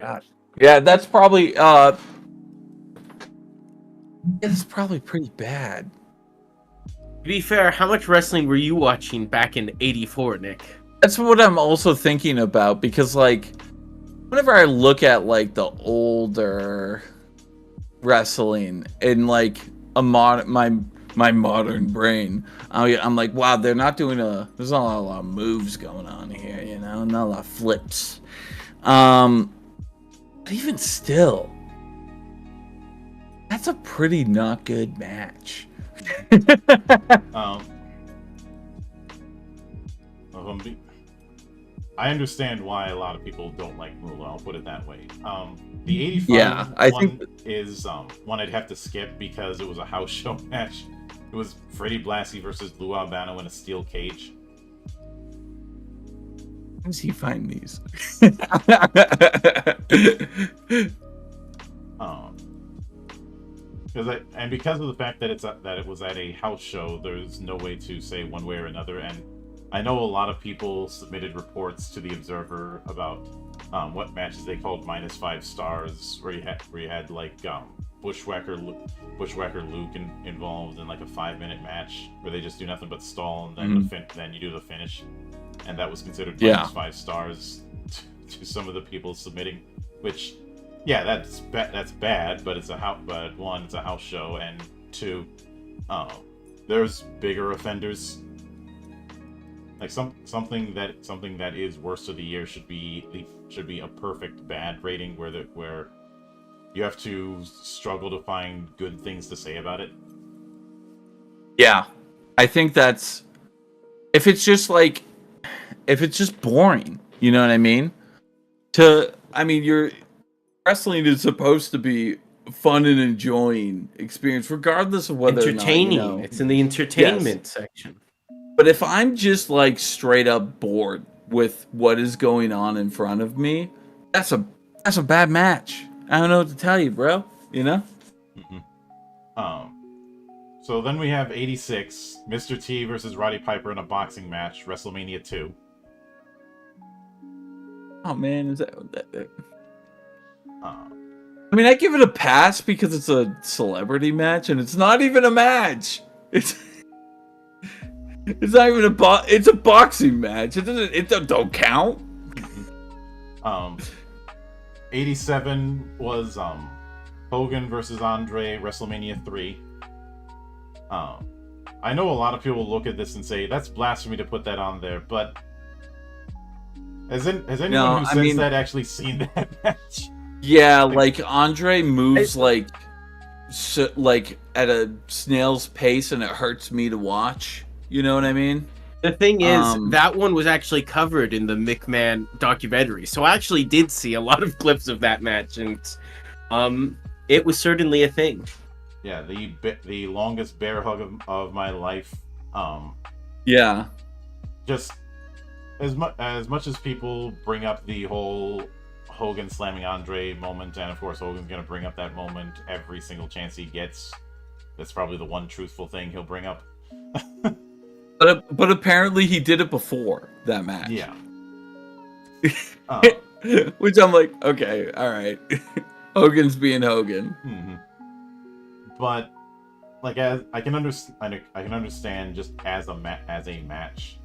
God. Yeah, that's probably it's probably pretty bad. To be fair, how much wrestling were you watching back in '84, Nick? That's what I'm also thinking about, because like whenever I look at like the older wrestling in like my modern brain, I'm like, wow, they're not doing there's not a lot of moves going on here, you know, not a lot of flips. But even still, that's a pretty not good match. I understand why a lot of people don't like Moolah, I'll put it that way. The 85 one is one I'd have to skip because it was a house show match. It was Freddie Blassie versus Lou Albano in a steel cage. How does he find these? Because of the fact that it was at a house show, there's no way to say one way or another. And I know a lot of people submitted reports to the Observer about what matches they called -5 stars, where you had like Bushwhacker Luke involved in like a 5-minute match where they just do nothing but stall, and then then you do the finish, and that was considered -5 stars to some of the people submitting. Which, yeah, that's bad, but it's a house show, and 2, there's bigger offenders. Like something that is worst of the year should be a perfect bad rating where you have to struggle to find good things to say about it. Yeah, I think that's if it's just boring, you know what I mean? Your wrestling is supposed to be fun and enjoying experience, regardless of whether entertaining. Or not, It's in the entertainment section. But if I'm just like straight up bored with what is going on in front of me, that's a bad match. I don't know what to tell you, bro. You know? So then we have 86, Mr. T versus Roddy Piper in a boxing match, WrestleMania 2. Oh man, is that? I mean, I give it a pass because it's a celebrity match, and it's not even a match. It's not even it's a boxing match. It don't count. 87 was Hogan versus Andre, WrestleMania 3. I know a lot of people look at this and say that's blasphemy to put that on there, but has anyone who says that actually seen that match? Yeah, like Andre moves like at a snail's pace, and it hurts me to watch. You know what I mean? The thing is, that one was actually covered in the McMahon documentary, so I actually did see a lot of clips of that match, and it was certainly a thing. Yeah, the longest bear hug of my life. Yeah. Just as much as people bring up the whole Hogan slamming Andre moment, and of course Hogan's gonna bring up that moment every single chance he gets. That's probably the one truthful thing he'll bring up. But apparently he did it before that match. Yeah. Which I'm like, okay, all right. Hogan's being Hogan. Mm-hmm. But like, as I can understand just as a match.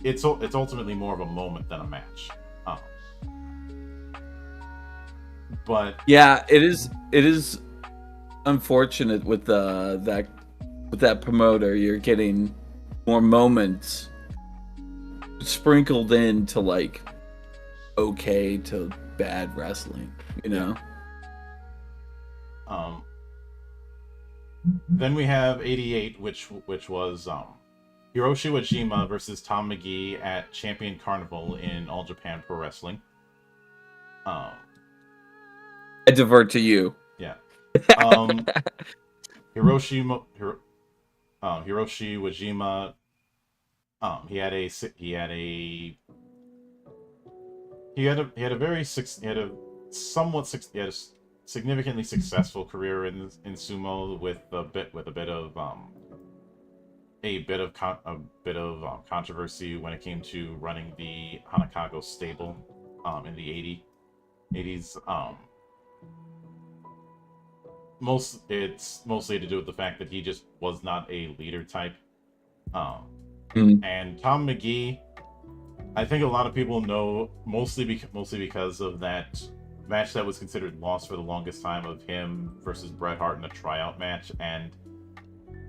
It's ultimately more of a moment than a match. But yeah, it is unfortunate with that promoter. You're getting more moments sprinkled into like okay to bad wrestling, you know. Then we have 88, which was Hiroshi Wajima versus Tom McGee at Champion Carnival in All Japan Pro Wrestling. I divert to you. Yeah. Hiroshi Wajima. He had a significantly successful career in sumo with a bit of controversy when it came to running the Hanakago stable in the 80s. It's mostly to do with the fact that he just was not a leader type. And Tom McGee, I think a lot of people know mostly because of that match that was considered lost for the longest time of him versus Bret Hart in a tryout match, and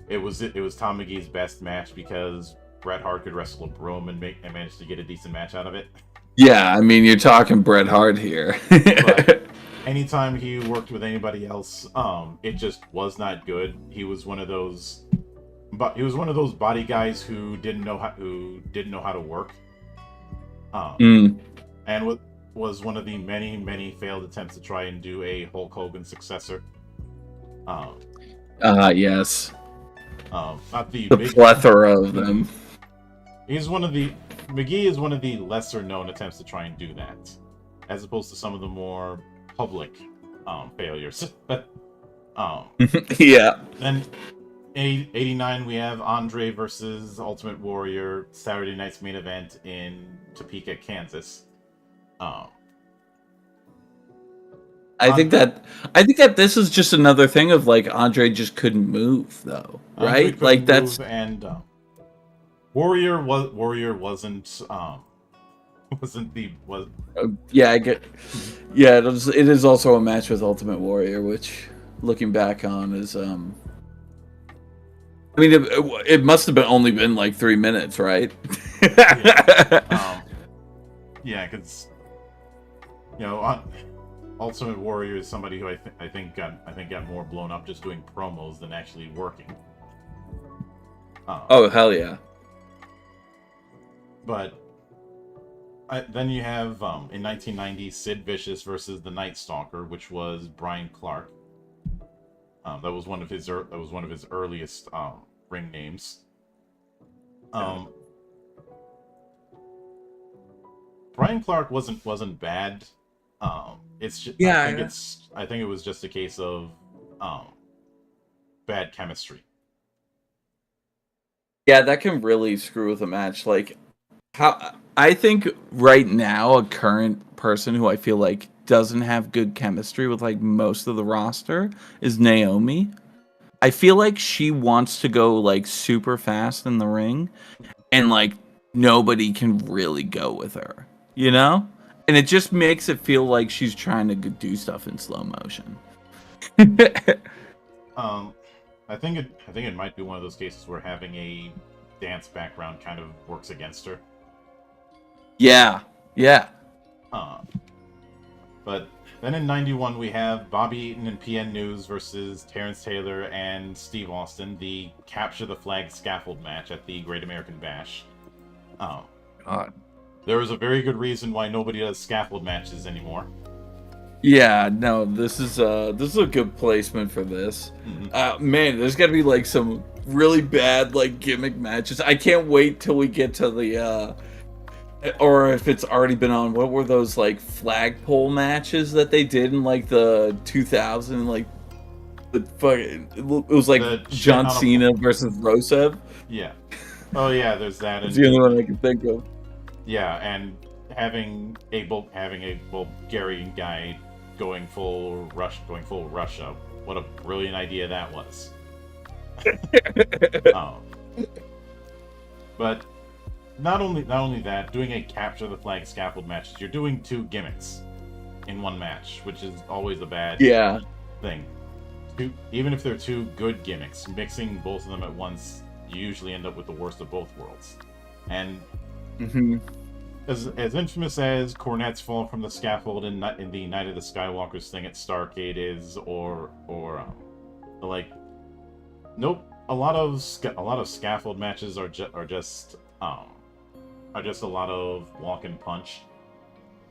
it was Tom McGee's best match because Bret Hart could wrestle a broom and managed to get a decent match out of it. Yeah, I mean, you're talking Bret Hart here. But anytime he worked with anybody else, it just was not good. He was one of those body guys who didn't know how to work. And was one of the many failed attempts to try and do a Hulk Hogan successor. Yes. Not the big plethora of them. McGee is one of the lesser known attempts to try and do that, as opposed to some of the more public failures. Yeah. Then 89 we have Andre versus Ultimate Warrior, Saturday night's main event in Topeka, Kansas. I think that this is just another thing of like Andre just couldn't move though, right? Like that's and Warrior wasn't yeah, I get. Yeah, it is also a match with Ultimate Warrior, which looking back on is I mean, it must have only been like 3 minutes, right? Yeah, because Ultimate Warrior is somebody who I think got more blown up just doing promos than actually working. Oh hell yeah! But then you have in 1990 Sid Vicious versus the Night Stalker, which was Brian Clark. That was one of his earliest ring names. Brian Clark wasn't bad. It's just, I think it was just a case of bad chemistry. Yeah, that can really screw with a match. Like, how I think right now a current person who I feel like doesn't have good chemistry with like most of the roster is Naomi. I feel like she wants to go like super fast in the ring, and like nobody can really go with her, you know? And it just makes it feel like she's trying to do stuff in slow motion. I think it might be one of those cases where having a dance background kind of works against her. Yeah. But then in 91 we have Bobby Eaton and PN News versus Terrence Taylor and Steve Austin, the Capture the Flag scaffold match at the Great American Bash. God. There is a very good reason why nobody does scaffold matches anymore. Yeah, no, this is a good placement for this. Mm-hmm. Man, there's gotta be like some really bad like gimmick matches. I can't wait till we get to the or if it's already been on. What were those like flagpole matches that they did in like the 2000 like the fucking it was like John Cena versus Rusev. Yeah. Oh yeah, there's that. It's the only one I can think of. Yeah, and having a Bulgarian guy going full Russia. What a brilliant idea that was. But not only that, doing a capture the flag scaffold match, you're doing two gimmicks in one match, which is always a bad thing. even if they're two good gimmicks, mixing both of them at once, you usually end up with the worst of both worlds. And as infamous as Cornette's fall from the scaffold in the Night of the Skywalkers thing at Starrcade is, or like, nope, a lot of scaffold matches are just a lot of walk and punch.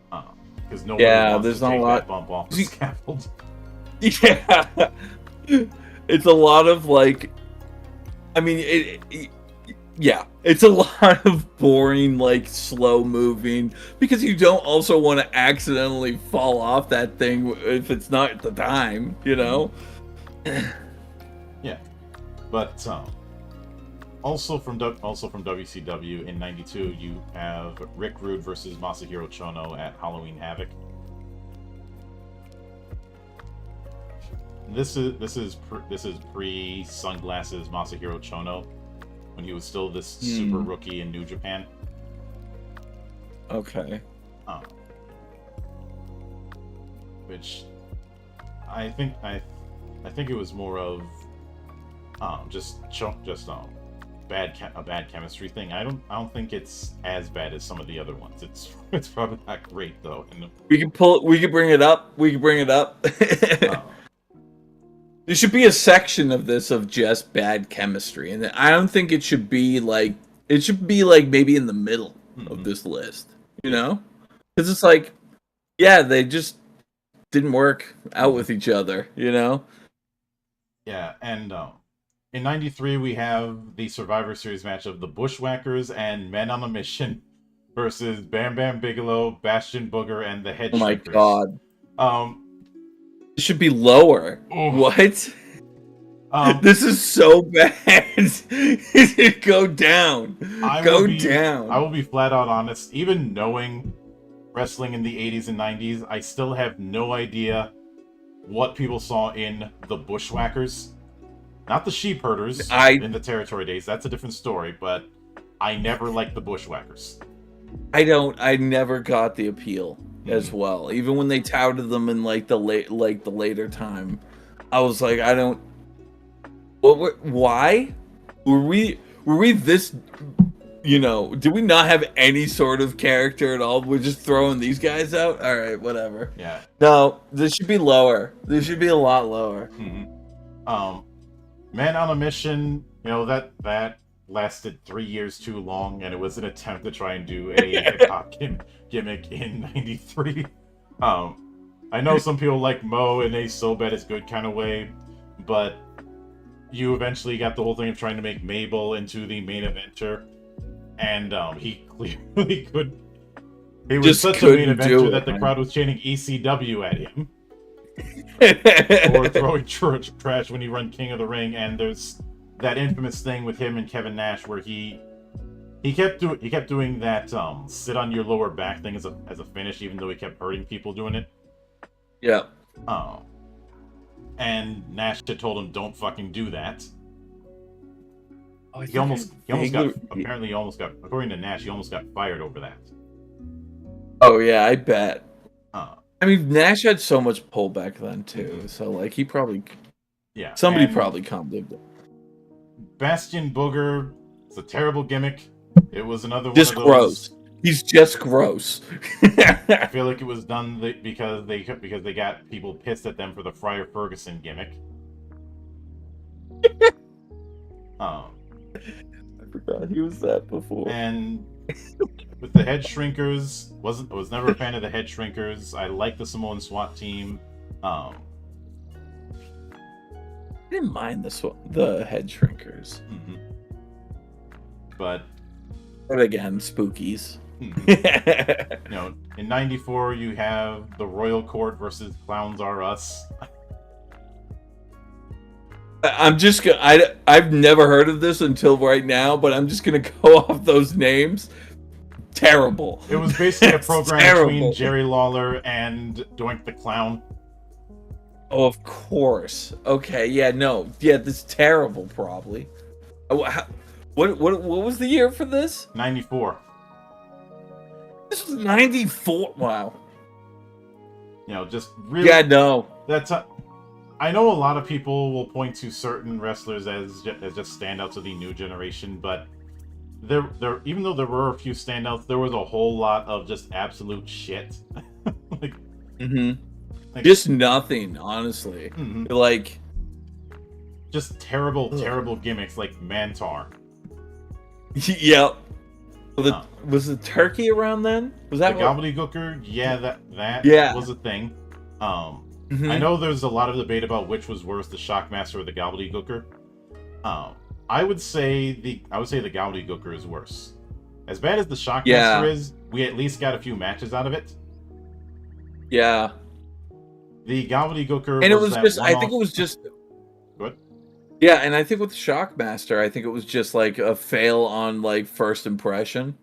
Because nobody wants there's to not take a lot. that bump off the scaffold. Yeah, it's a lot of like, I mean, yeah, it's a lot of boring, like slow moving, because you don't also want to accidentally fall off that thing if it's not at the time, you know. Yeah, but also from WCW in '92, you have Rick Rude versus Masahiro Chono at Halloween Havoc. This is pre sunglasses Masahiro Chono, when he was still this super rookie in New Japan. Okay. Which I think it was more of just a bad chemistry thing. I don't think it's as bad as some of the other ones. It's probably not great though. And We can bring it up. There should be a section of this of just bad chemistry, and I don't think it should be like maybe in the middle of this list, you know? Because it's like, yeah, they just didn't work out with each other, you know? Yeah, and in '93 we have the Survivor Series match of the Bushwhackers and Men on a Mission versus Bam Bam Bigelow, Bastion Booger, and the Head Oh my Shrinkers. god. It should be lower. Oh. What? This is so bad. Go down. Down. I will be flat out honest. Even knowing wrestling in the 80s and 90s, I still have no idea what people saw in the Bushwhackers. Not the sheep herders in the territory days. That's a different story, but I never liked the Bushwhackers. I never got the appeal as well. Even when they touted them in like the later time, I was like, I don't. Why were we this? You know, do we not have any sort of character at all? We're just throwing these guys out. All right, whatever. Yeah. No, this should be lower. This should be a lot lower. Man on a Mission. You know that lasted 3 years too long, and it was an attempt to try and do a hip-hop gimmick in '93. I know some people like Mo in a so bad it's good kind of way, but you eventually got the whole thing of trying to make Mabel into the main eventer, and he clearly could. He was such a main eventer that the crowd was chanting ECW at him, or throwing trash when he run King of the Ring. And there's that infamous thing with him and Kevin Nash where he kept doing that sit on your lower back thing as a finish, even though he kept hurting people doing it. Yeah. And Nash had told him, "Don't fucking do that." He almost got according to Nash, he almost got fired over that. Oh yeah, I bet. I mean, Nash had so much pull back then too, so like he probably, somebody probably commented. Bastion Booger, it's a terrible gimmick. It was another just one of those. Gross. He's just gross. I feel like it was done because they got people pissed at them for the Friar Ferguson gimmick. I forgot he was that before. And with the Head Shrinkers, was never a fan of the Head Shrinkers. I like the Samoan SWAT team. I didn't mind the Head Shrinkers. But again, spookies. You know, in '94 you have the Royal Court versus Clowns R Us. I've never heard of this until right now, but I'm just gonna go off those names. Terrible. It was basically a program between Jerry Lawler and Doink the Clown. Oh, of course. Okay, yeah, no. Yeah, this is terrible, probably. What was the year for this? 94. This was 94. Wow. You know, just really. Yeah, no. That's I know a lot of people will point to certain wrestlers as just standouts of the new generation, but there even though there were a few standouts, there was a whole lot of just absolute shit. like, like, just nothing, honestly. Like, just terrible gimmicks like Mantar. Yep. Was the turkey around then? Was that the gobbledygooker? Yeah, that was a thing. I know there's a lot of debate about which was worse, the Shockmaster or the gobbledygooker. I would say the gobbledygooker is worse. As bad as the Shockmaster is, we at least got a few matches out of it. Yeah. The gobbledygooker, and it was just I think it was just good. Yeah, and I think with Shockmaster, I think it was just like a fail on like first impression.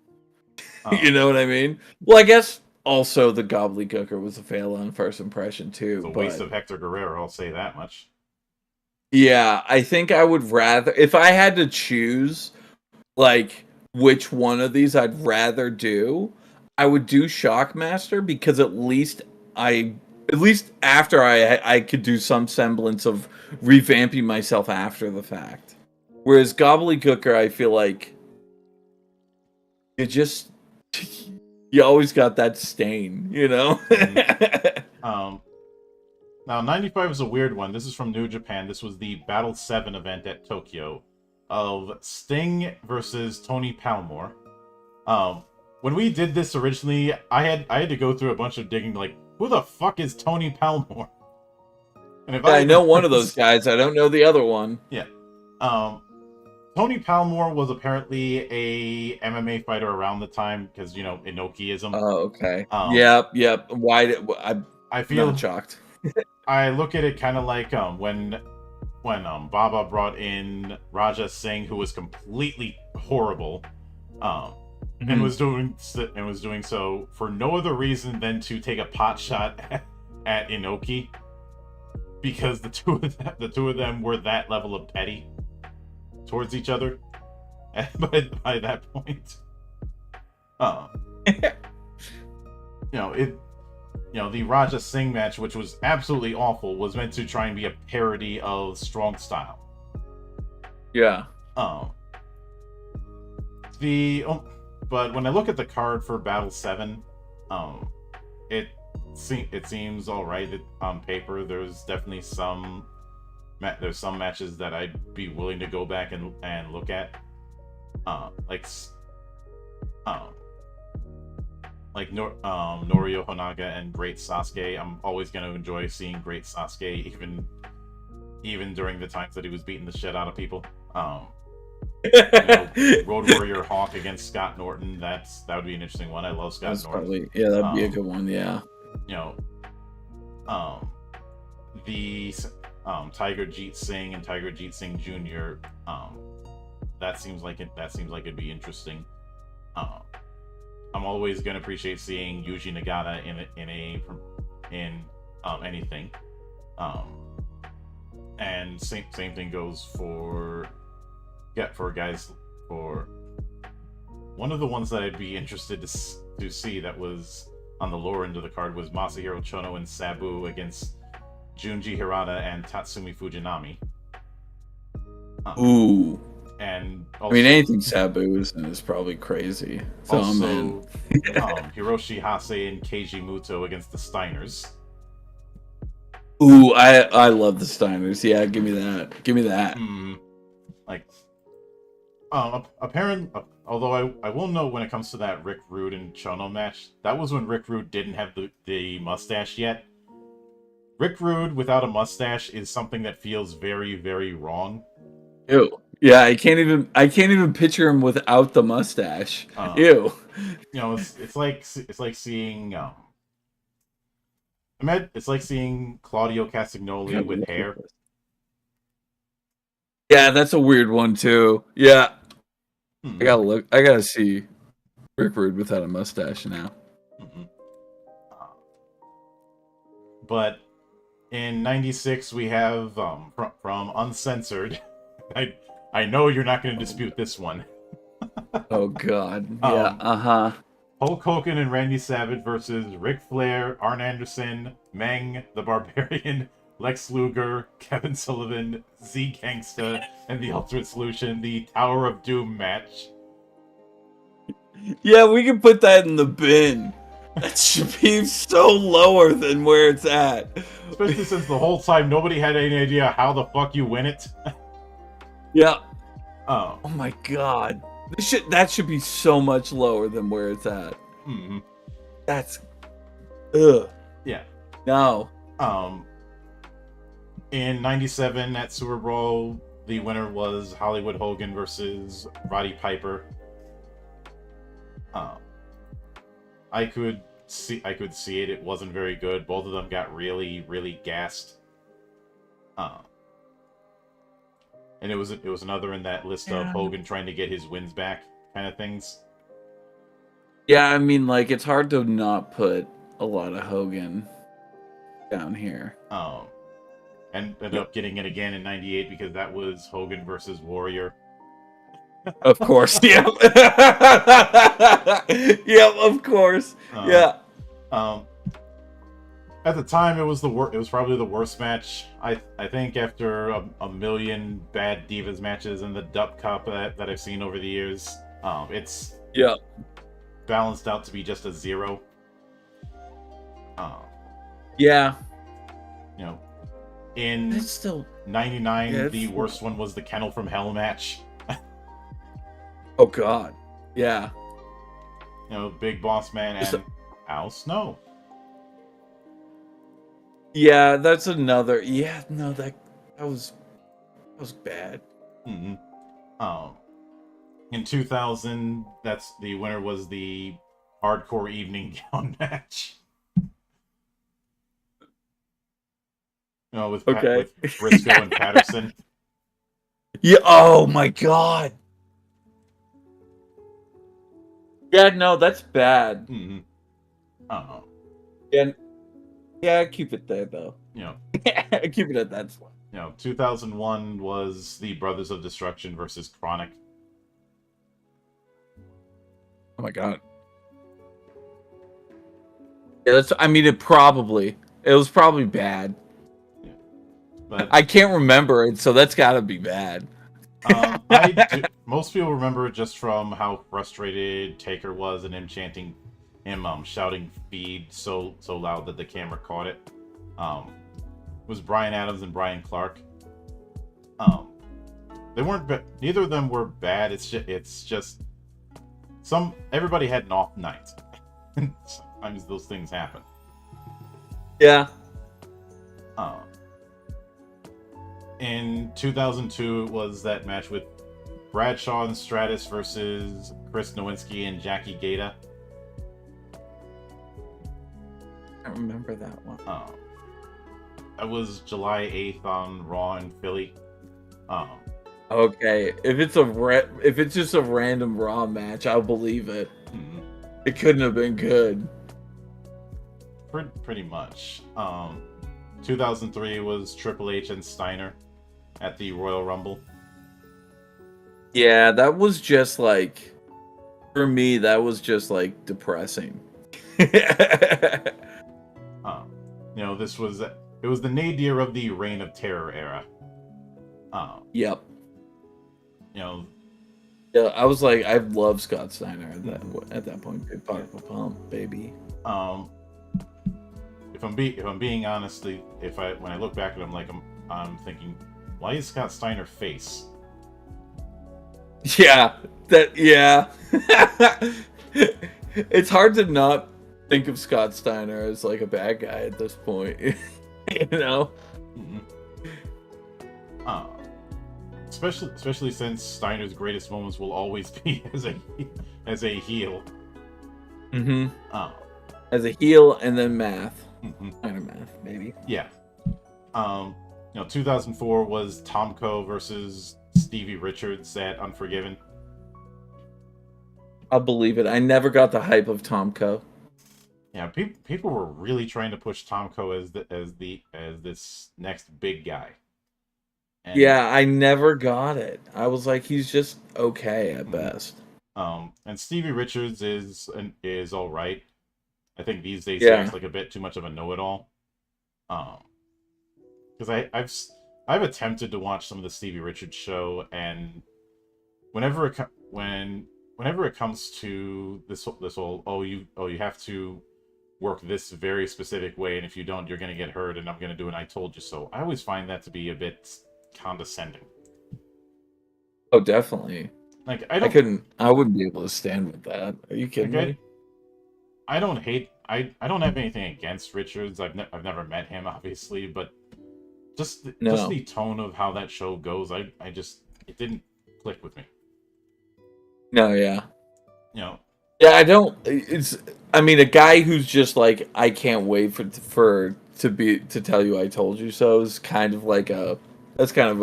You know what I mean? Well, I guess also the gobbledygooker was a fail on first impression too. It's a waste of Hector Guerrero, I'll say that much. Yeah, I think I would rather, if I had to choose like which one of these I'd rather do, I would do Shockmaster, because at least after I could do some semblance of revamping myself after the fact. Whereas gobbledygooker, I feel like you always got that stain, you know? Now, 95 is a weird one. This is from New Japan. This was the Battle 7 event at Tokyo of Sting versus Tony Palmore. When we did this originally, I had to go through a bunch of digging, like, who the fuck is Tony Palmore? And if I know one of those guys. I don't know the other one. Yeah. Tony Palmore was apparently a MMA fighter around the time, because, you know, Inokiism. Oh, okay. Yep. Why I feel not shocked. I look at it kind of like when Baba brought in Raja Singh, who was completely horrible, and was doing so for no other reason than to take a pot shot at Inoki, because the two of them were that level of petty towards each other. And by that point, the Raja Singh match, which was absolutely awful, was meant to try and be a parody of Strong Style. Yeah. But when I look at the card for Battle 7, it seems all right on paper. There's definitely some matches that I'd be willing to go back and look at, like Norio Honaga and Great Sasuke. I'm always going to enjoy seeing Great Sasuke, even during the times that he was beating the shit out of people. Road Warrior Hawk against Scott Norton. That would be an interesting one. I love Scott Norton. That'd be a good one. Yeah. The Tiger Jeet Singh and Tiger Jeet Singh Jr. That seems like it'd be interesting. I'm always gonna appreciate seeing Yuji Nagata in anything. And same thing goes for guys. For one of the ones that I'd be interested to see that was on the lower end of the card was Masahiro Chono and Sabu against Junji Hirata and Tatsumi Fujinami. Ooh. And also, I mean, anything Sabu is probably crazy. So also, Hiroshi Hase and Keiji Muto against the Steiners. Ooh, I love the Steiners. Yeah, give me that. Apparently, although I will note when it comes to that Rick Rude and Chono match, that was when Rick Rude didn't have the mustache yet. Rick Rude without a mustache is something that feels very, very wrong. Ew. Yeah, I can't even picture him without the mustache. Ew. It's like seeing it's like seeing Claudio Castagnoli with hair. Yeah, that's a weird one too. Yeah. I gotta see Rick Rude without a mustache now. But in '96 we have from Uncensored. I know you're not going to dispute this one. Oh God. Yeah. Hulk Hogan and Randy Savage versus Ric Flair, Arn Anderson, Meng the Barbarian, Lex Luger, Kevin Sullivan, Z Gangsta, and the Ultimate Solution, the Tower of Doom match. Yeah, we can put that in the bin. That should be so lower than where it's at. Especially since the whole time nobody had any idea how the fuck you win it. Yeah. Oh. Oh my god. That should be so much lower than where it's at. Mm-hmm. That's ugh. Yeah. No. In '97 at Super Bowl, the winner was Hollywood Hogan versus Roddy Piper. I could see it. It wasn't very good. Both of them got really, really gassed. And it was another in that list of Hogan trying to get his wins back kind of things. Yeah, I mean, like, it's hard to not put a lot of Hogan down here. And ended up getting it again in '98 because that was Hogan versus Warrior. Of course, yeah. Yep, of course. Yeah. At the time, it was probably the worst match. I think after a million bad Divas matches in the Dup Cup that I've seen over the years, it's balanced out to be just a 0. Yeah. You know, in It's still '99, the worst one was the Kennel from Hell match. Oh god. Yeah. You know, Big Boss Man and Al Snow. Yeah, that's another. Yeah, no, that was bad. Mm-hmm. In 2000, the winner was the Hardcore Evening Gown match. You know, with Briscoe and Patterson. Yeah. Oh my god. Yeah, no, that's bad. Mm-hmm. Yeah, keep it there though. You know, keep it at that spot. You know, 2001 was the Brothers of Destruction versus Chronic. Oh my god. Yeah, I mean, it was probably bad. Yeah. But I can't remember it, so that's gotta be bad. Most people remember it just from how frustrated Taker was and him shouting "feed" so loud that the camera caught it. It was Brian Adams and Brian Clark. They weren't. Neither of them were bad. It's just everybody had an off night. Sometimes those things happen. Yeah. In 2002, it was that match with Bradshaw and Stratus versus Chris Nowinski and Jackie Gata. I don't remember that one. That was July 8th on Raw in Philly. Okay, if it's just a random Raw match, I'll believe it. Mm-hmm. It couldn't have been good. Pretty much. 2003 was Triple H and Steiner at the Royal Rumble. Yeah, that was just like, for me, that was just like depressing. You know, it was the nadir of the Reign of Terror era. Yep. You know. Yeah, I was like, I love Scott Steiner at that point. Big pump, baby. If I'm being honest, when I look back at him, I'm thinking, why is Scott Steiner face? Yeah, it's hard to not think of Scott Steiner as like a bad guy at this point, you know. Mm-hmm. Especially since Steiner's greatest moments will always be as a heel. Mm-hmm. As a heel and then math. Mm-hmm. Kind of math, maybe. Yeah. 2004 was Tomko versus Stevie Richards at Unforgiven. I'll believe it. I never got the hype of Tomko. Yeah, people were really trying to push Tomko as this next big guy. And, yeah, I never got it. I was like, he's just okay at best. And Stevie Richards is all right. I think these days he acts like a bit too much of a know-it-all. because I've attempted to watch some of the Stevie Richards show, and whenever it comes to this whole you have to work this very specific way, and if you don't, you're gonna get hurt, and I'm gonna do an I told you so. I always find that to be a bit condescending. Oh, definitely. Like I wouldn't be able to stand with that. Are you kidding me? I don't have anything against Richards. I've never met him, obviously, but just the tone of how that show goes, it didn't click with me. No, yeah. You know. Yeah, I mean, a guy who's just like, I can't wait to tell you I told you so is kind of like that's kind of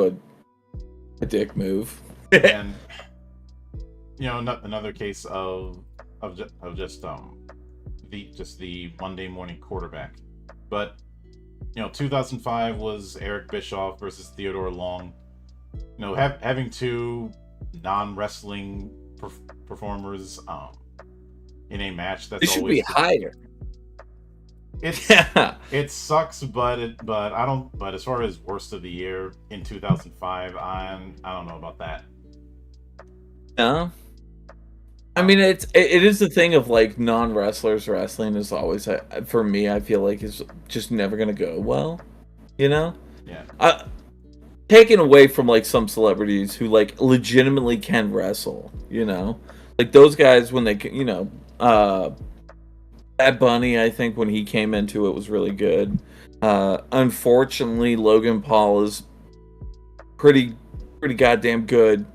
a dick move. And another case of just the Monday morning quarterback. But 2005 was Eric Bischoff versus Theodore Long. Having two non-wrestling performers in a match, that's it should be higher. It sucks, but I don't. But as far as worst of the year in 2005, I don't know about that. No. I mean, it is the thing of like non-wrestlers wrestling is always for me. I feel like it's just never gonna go well, Yeah. Taken away from like some celebrities who like legitimately can wrestle, like those guys when they Bad Bunny, I think when he came into it was really good. Unfortunately, Logan Paul is pretty goddamn good.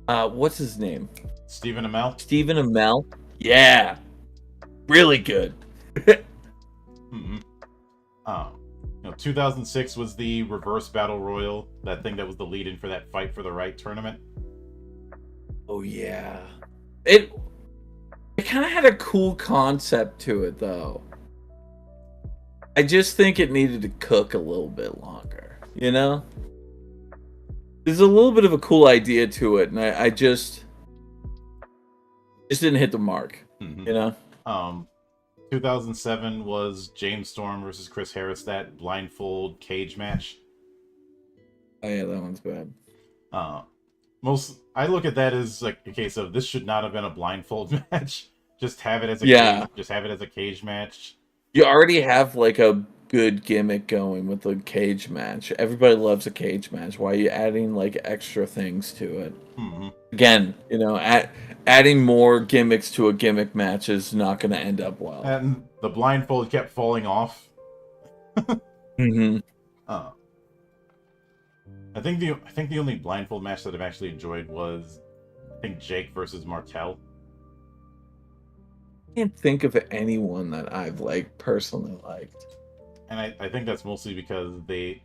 What's his name? Stephen Amell. Stephen Amell. Yeah, really good. 2006 was the Reverse Battle Royal. That thing that was the lead-in for that Fight for the Right tournament. Oh yeah, it kind of had a cool concept to it though. I just think it needed to cook a little bit longer. There's a little bit of a cool idea to it, and I just didn't hit the mark. 2007 was James Storm versus Chris Harris, that blindfold cage match. Oh yeah, that one's bad. I look at that as like a case of this should not have been a blindfold match. Just have it as a cage match. You already have like a good gimmick going with the cage match. Everybody loves a cage match. Why are you adding like extra things to it? Mm-hmm. Again, adding more gimmicks to a gimmick match is not going to end up well. And the blindfold kept falling off. Mm-hmm. I think the only blindfold match that I've actually enjoyed was Jake versus Martel. I can't think of anyone that I've personally liked. And I think that's mostly because they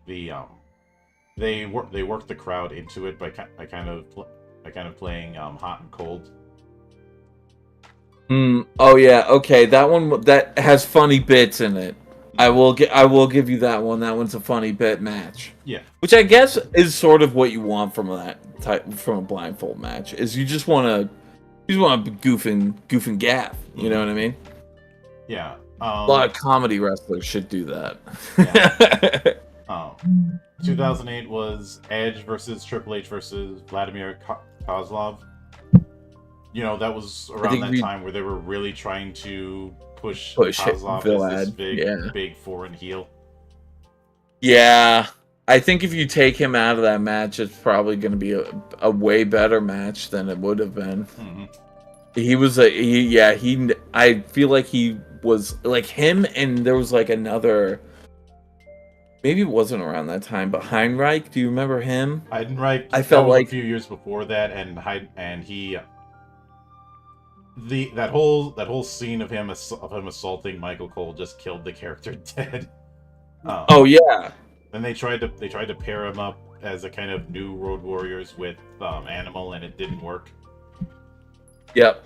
work the crowd into it by kind of playing hot and cold. Oh yeah, okay. That one that has funny bits in it. I will give you that one. That one's a funny bit match. Yeah. Which I guess is sort of what you want from a blindfold match. Is you just want to goof and gaff. You know what I mean? Yeah. A lot of comedy wrestlers should do that. Yeah. 2008 was Edge versus Triple H versus Vladimir Kozlov. That was around that time where they were really trying to push Kozlov as this big foreign heel. Yeah. I think if you take him out of that match, it's probably going to be a way better match than it would have been. Mm-hmm. I feel like he was like him, and there was like another, maybe it wasn't around that time, but Heinrich, do you remember him? Heinrich, I felt like a few years before that, and he that whole scene of him assaulting Michael Cole just killed the character dead. Oh yeah. Then they tried to pair him up as a kind of new Road Warriors with Animal, and it didn't work. Yep.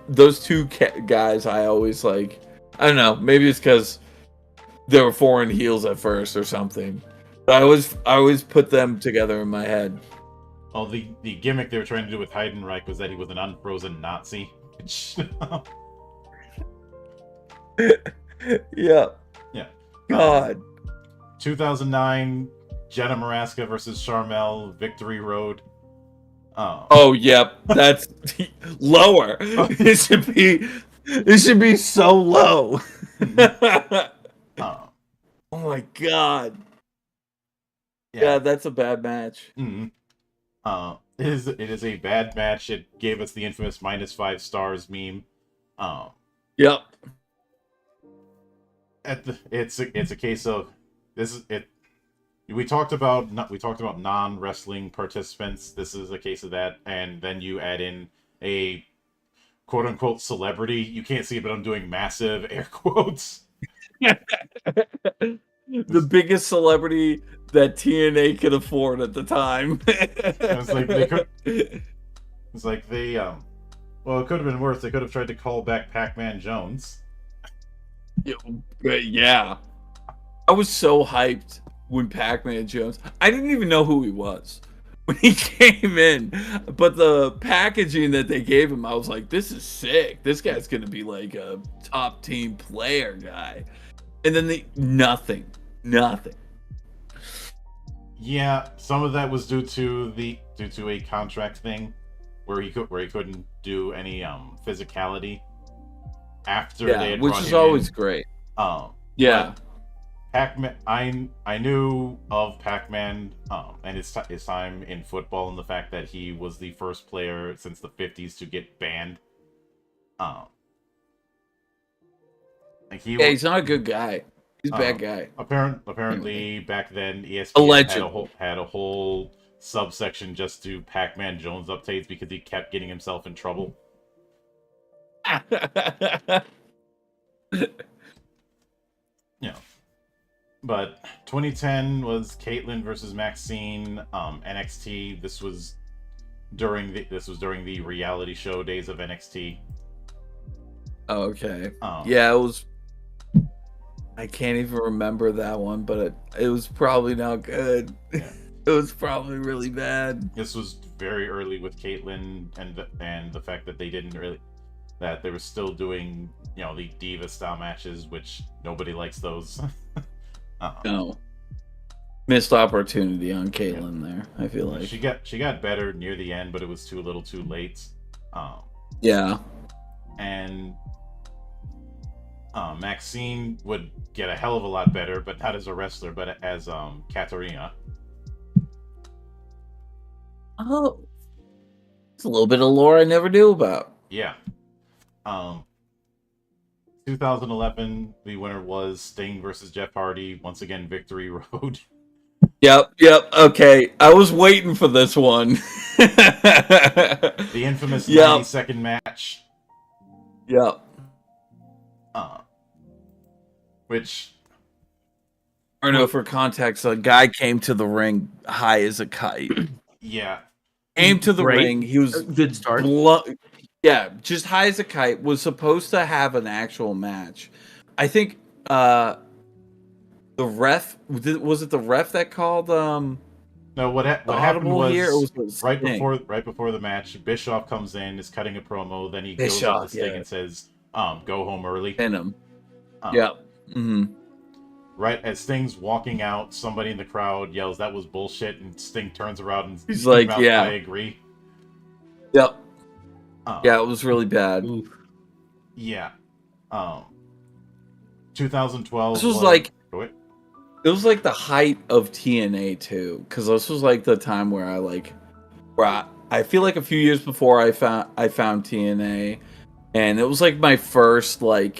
Those two guys I always like. I don't know, maybe it's because they were foreign heels at first or something. But I always put them together in my head. Well, the gimmick they were trying to do with Heidenreich was that he was an unfrozen Nazi. Which, Yeah. Yeah. God. 2009, Jenna Maraska versus Charmel, Victory Road. Oh, yep. That's lower. It should be so low. Uh, Oh my god. yeah. Yeah, that's a bad match. It is a bad match. It gave us the infamous -5 stars meme. Yep. It's a case of this is it. We talked about non-wrestling participants. This is a case of that, and then you add in a quote unquote celebrity. You can't see it, but I'm doing massive air quotes. The biggest celebrity that TNA could afford at the time. It's like they could. It's like they Well, it could have been worse. They could have tried to call back Pac-Man Jones. Yeah. I was so hyped when Pac-Man Jones. I didn't even know who he was when he came in, but the packaging that they gave him, I was like, "This is sick. This guy's gonna be like a top team player guy." And then nothing. Yeah, some of that was due to a contract thing, where he couldn't do any physicality after they had which brought is him always in. great. Yeah. Pac-Man, I knew of Pac-Man and his time in football, and the fact that he was the first player since the 50s to get banned. He's not a good guy. He's a bad guy. Apparently, back then ESPN Allegedly. had a whole subsection just to Pac-Man Jones updates because he kept getting himself in trouble. Yeah. But 2010 was Caitlyn versus Maxine, NXT. This was during the reality show days of NXT. Okay. Yeah, it was. I can't even remember that one, but it was probably not good. Yeah. It was probably really bad. This was very early with Caitlyn, and the fact that they were still doing the diva style matches, which nobody likes those. No. Missed opportunity on Caitlyn there, I feel like. She got better near the end, but it was too little too late. Yeah. And Maxine would get a hell of a lot better, but not as a wrestler, but as Katarina. Oh. It's a little bit of lore I never knew about. Yeah. 2011, the winner was Sting versus Jeff Hardy. Once again, Victory Road. Yep. Okay. I was waiting for this one. The infamous 90-second match. Yep. Which... Or no, for context, a guy came to the ring high as a kite. Yeah. Came to the ring. He was good start. Yeah, just high as a kite. Was supposed to have an actual match. I think the ref was it the ref that called No, what happened was, here, or was right before the match, Bischoff comes in, is cutting a promo, then he goes up to Sting and says, "Go home early." Pin him. Yep. Mm-hmm. Right as Sting's walking out, somebody in the crowd yells, "That was bullshit," and Sting turns around and he's like, "Yeah, I agree." Yep. Yeah, it was really bad. Oof. Yeah. 2012. This was like it was like the height of TNA too, because this was like the time where I feel like a few years before I found TNA, and it was like my first we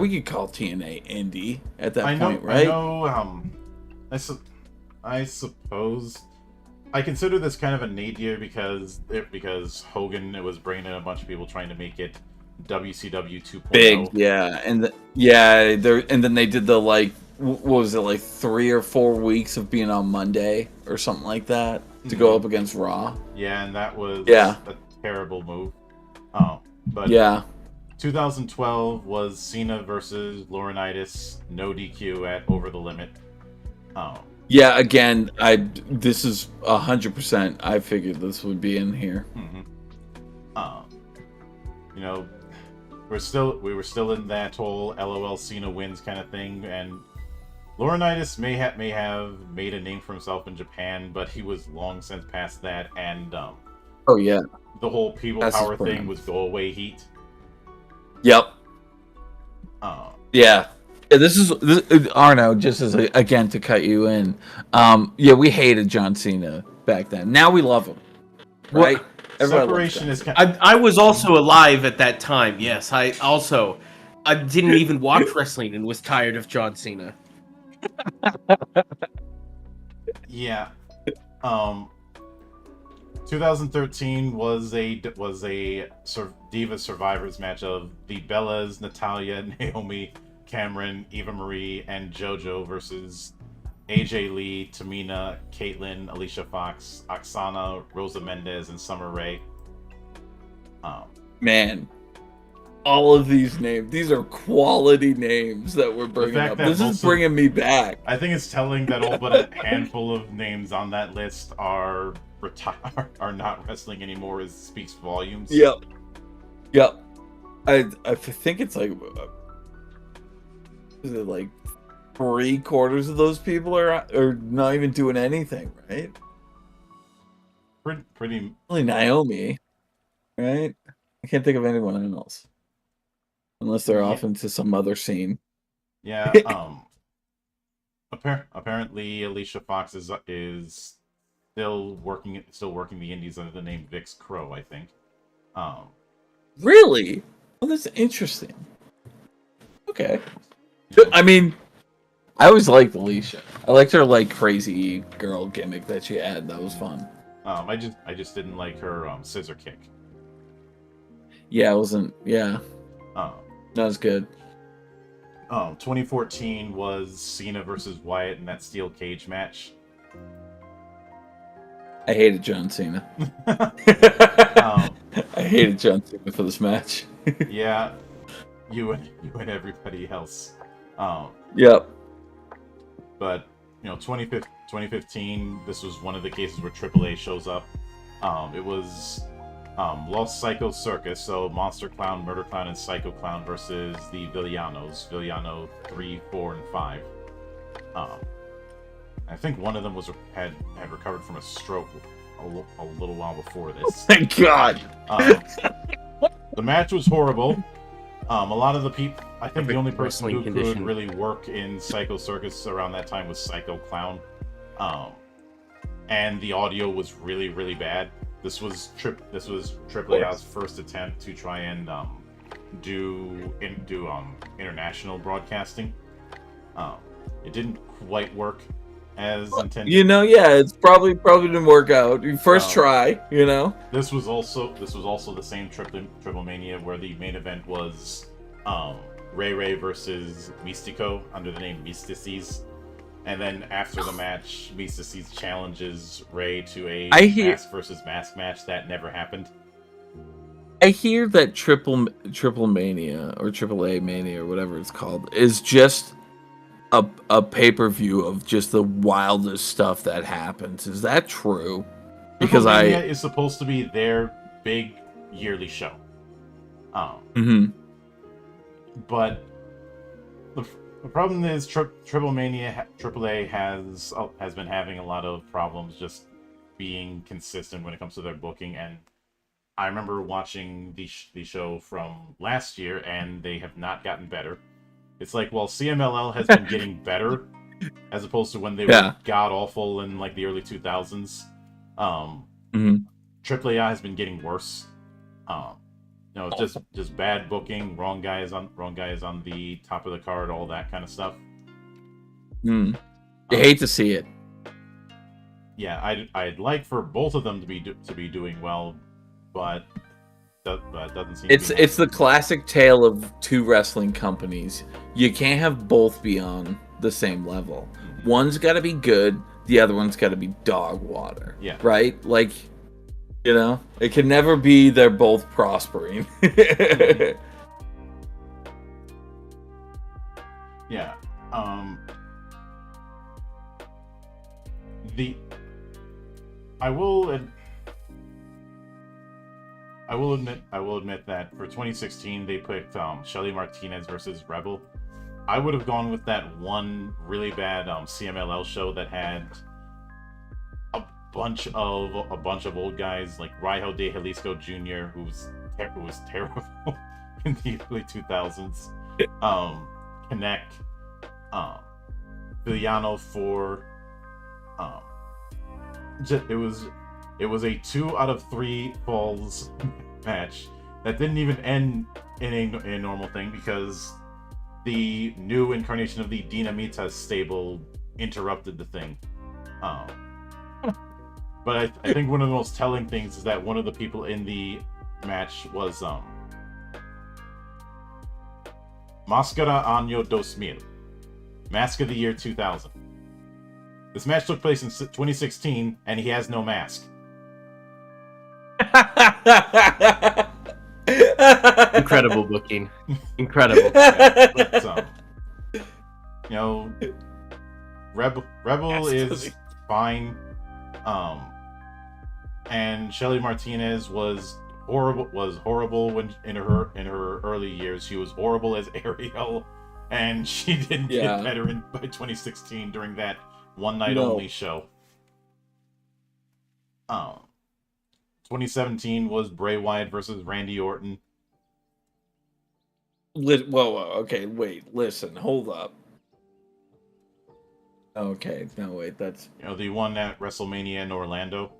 could call TNA indie at that point, right? I suppose I consider this kind of a nadir because Hogan was bringing in a bunch of people trying to make it WCW 2.0. Big, yeah, and then they did the what was it, 3 or 4 weeks of being on Monday or something like that to go up against Raw. Yeah, and that was a terrible move. But 2012 was Cena versus Laurinaitis, no DQ at Over the Limit. Yeah, again, this is 100%. I figured this would be in here. Mm-hmm. we were still in that whole LOL Cena wins kind of thing, and Laurinaitis may have made a name for himself in Japan, but he was long since past that, and Oh yeah. the whole people That's power his brand. thing was go away heat. Yep. Uh, Yeah. This Arno, just as again to cut you in. Yeah, we hated John Cena back then. Now we love him. Right? Everybody loves separation John is Cena. kind I was also alive at that time. Yes, I didn't even watch wrestling and was tired of John Cena. yeah. 2013 was a Diva Survivors match of the Bellas, Natalia, Naomi, Cameron, Eva Marie, and JoJo versus AJ Lee, Tamina, Caitlyn, Alicia Fox, Oksana, Rosa Mendez, and Summer Rae. Man, all of these names, these are quality names that we're bringing fact up. that This most is bringing me back. I think it's telling that all but a handful of names on that list are not wrestling anymore. Speaks volumes. Yep. I think it's like, is it like 3/4 of those people are not even doing anything, right? Pretty. Only Naomi, right? I can't think of anyone else, unless they're off into some other scene. Yeah. Apparently, Alicia Fox is still working the indies under the name Vix Crow, I think. Really? Well, that's interesting. Okay. I mean, I always liked Alicia. I liked her like crazy girl gimmick that she had. That was fun. I just didn't like her scissor kick. Yeah, it wasn't. Yeah, Um, not as good. 2014 was Cena versus Wyatt in that steel cage match. I hated John Cena. I hated John Cena for this match. Yeah, you and everybody else. Yep. But 2015, this was one of the cases where AAA shows up. It was Los Psycho Circus, so Monster Clown, Murder Clown, and Psycho Clown versus the Villanos, Villano 3, 4, and 5. I think one of them had recovered from a stroke a little while before this. Thank God. The match was horrible. A lot of the people, I think the only person Wrestling who condition. could really work in Psycho Circus around that time was Psycho Clown. And the audio was really, really bad. This was AAA's first attempt to try and do international broadcasting. It didn't quite work as intended. Yeah, it's probably didn't work out. First try, This was also the same Triple Mania where the main event was Ray versus Mystico under the name Mystices. And then after the match, Mystices challenges Ray to a mask versus mask match. That never happened. I hear that Triple Mania or AAA Mania or whatever it's called is just a pay-per-view of just the wildest stuff that happens. Is that true? Because Mania is supposed to be their big yearly show. But the problem is Triple Mania AAA has been having a lot of problems just being consistent when it comes to their booking, and I remember watching the show from last year, and they have not gotten better. It's like, well, CMLL has been getting better, as opposed to when they were god awful in like the early 2000s. AAA has been getting worse. It's just bad booking, wrong guys on the top of the card, all that kind of stuff. You hate to see it. Yeah, I'd like for both of them to be doing well, but that doesn't seem. It's the classic tale of two wrestling companies. You can't have both be on the same level. One's got to be good, the other one's got to be dog water. Yeah. Right? Like, it can never be they're both prospering. Yeah. I will admit that for 2016 they picked Shelly Martinez versus Rebel. I would have gone with that one really bad CMLL show that had a bunch of old guys like Raiho de Jalisco Jr. who was terrible in the early 2000s. Connect, Villano for it was a 2 out of 3 falls match that didn't even end in a normal thing because the new incarnation of the Dinamita stable interrupted the thing. But I think one of the most telling things is that one of the people in the match was Máscara Año 2000, Mask of the Year 2000. This match took place in 2016, and he has no mask. Incredible booking. Incredible. Yeah, but, Rebel is fine. And Shelly Martinez was horrible when in her early years. She was horrible as Ariel, and she didn't get better by 2016 during that one night only show. 2017 was Bray Wyatt versus Randy Orton. Whoa, okay, wait, listen, hold up. Okay, no, wait, that's... The one at WrestleMania in Orlando.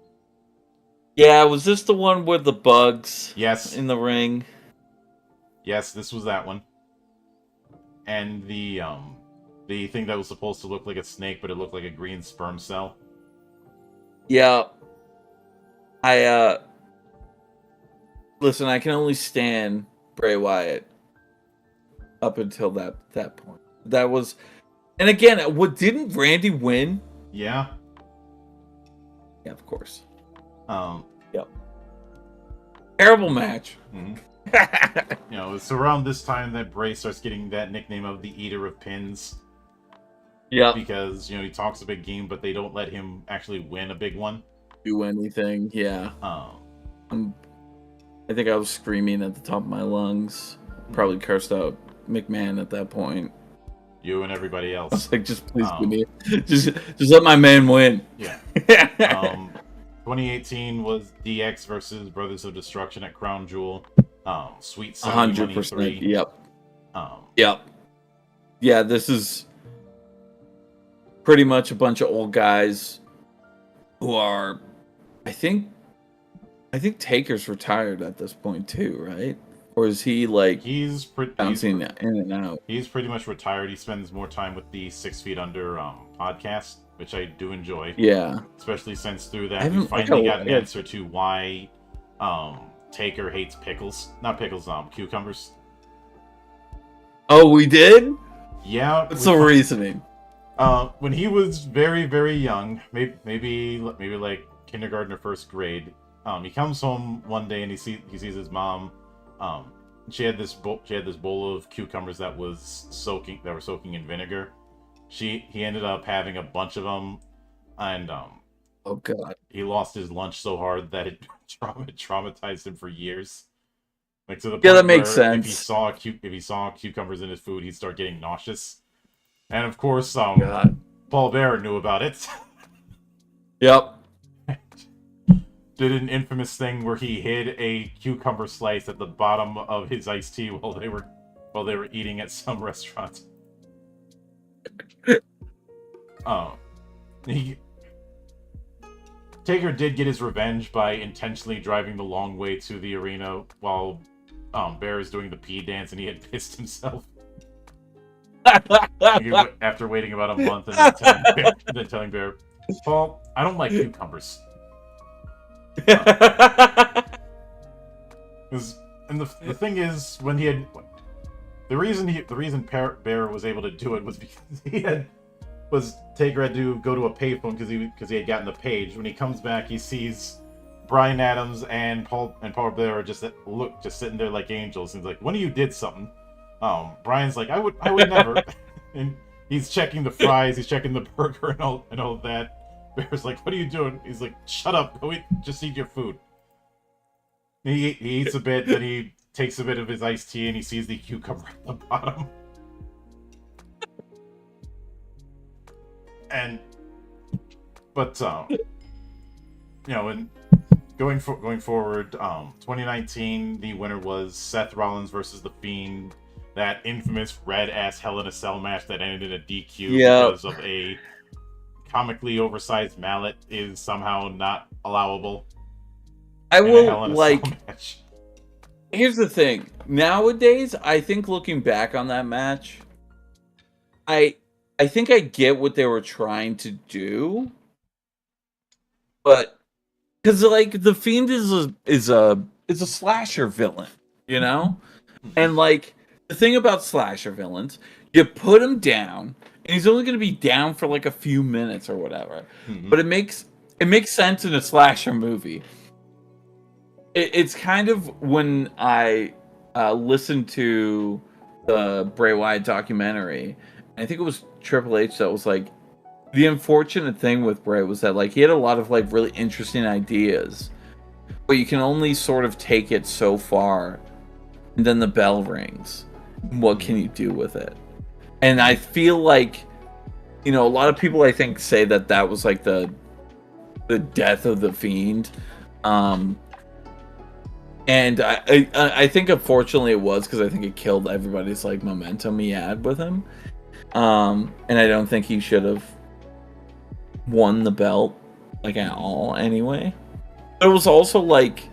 Yeah, was this the one with the bugs? Yes. In the ring? Yes, this was that one. And the thing that was supposed to look like a snake, but it looked like a green sperm cell. Yeah. Listen, I can only stand Bray Wyatt up until that point. That was... And again, didn't Randy win? Yeah. Yeah, of course. Yep. Terrible match. Mm-hmm. It's around this time that Bray starts getting that nickname of the Eater of Pins. Yeah. Because, he talks a big game, but they don't let him actually win a big one. Do anything, yeah. I think I was screaming at the top of my lungs. Probably cursed out McMahon at that point. You and everybody else. I was like, just please give me... Just let my man win. Yeah. 2018 was DX versus Brothers of Destruction at Crown Jewel. Sweet 100%. Yep. Yep. Yeah, this is pretty much a bunch of old guys who are... I think Taker's retired at this point too, right? Or is he bouncing in and out? He's pretty much retired. He spends more time with the 6 Feet Under podcast, which I do enjoy. Yeah. Especially since through that we finally got an answer to why Taker hates pickles. Not pickles, cucumbers. Oh, we did? Yeah. What's the reasoning? When he was very, very young, maybe like kindergarten or first grade, he comes home one day and he sees his mom. She had this bowl of cucumbers that were soaking in vinegar. He ended up having a bunch of them, and oh god, he lost his lunch so hard that it traumatized him for years. Like to the point that makes where sense. If he saw cucumbers in his food, he'd start getting nauseous. And of course, Paul Bearer knew about it. Yep. Did an infamous thing where he hid a cucumber slice at the bottom of his iced tea while they were eating at some restaurant. Taker did get his revenge by intentionally driving the long way to the arena while Bear is doing the pee dance, and he had pissed himself. After waiting about a month and then telling Bear, Paul, I don't like cucumbers. And the thing is, when he had the reason Bear was able to do it was because Taker had to go to a payphone because he had gotten the page. When he comes back, he sees Bryan Adams and Paul Bear are just sitting there like angels. And he's like, "One of you did something." Brian's like, "I would never." And he's checking the fries, he's checking the burger and all of that. Bear's like, "What are you doing?" He's like, "Shut up, just eat your food." He eats a bit, then he takes a bit of his iced tea, and he sees the cucumber at the bottom. But and going forward, 2019, the winner was Seth Rollins versus The Fiend. That infamous red-ass Hell in a Cell match that ended in a DQ because of a comically oversized mallet is somehow not allowable. I will, Match. Here's the thing. Nowadays, I think looking back on that match, I think I get what they were trying to do, but because like The Fiend is a slasher villain, and like the thing about slasher villains, you put him down, and he's only going to be down for like a few minutes or whatever, but it makes sense in a slasher movie. It's kind of when I listened to the Bray Wyatt documentary. I think it was Triple H that was like, the unfortunate thing with Bray was that like he had a lot of like really interesting ideas, but you can only sort of take it so far, and then the bell rings. What can you do with it? And I feel like, a lot of people I think say that was like the death of The Fiend. And I think unfortunately it was, because I think it killed everybody's like momentum he had with him. And I don't think he should have won the belt like at all anyway. But it was also like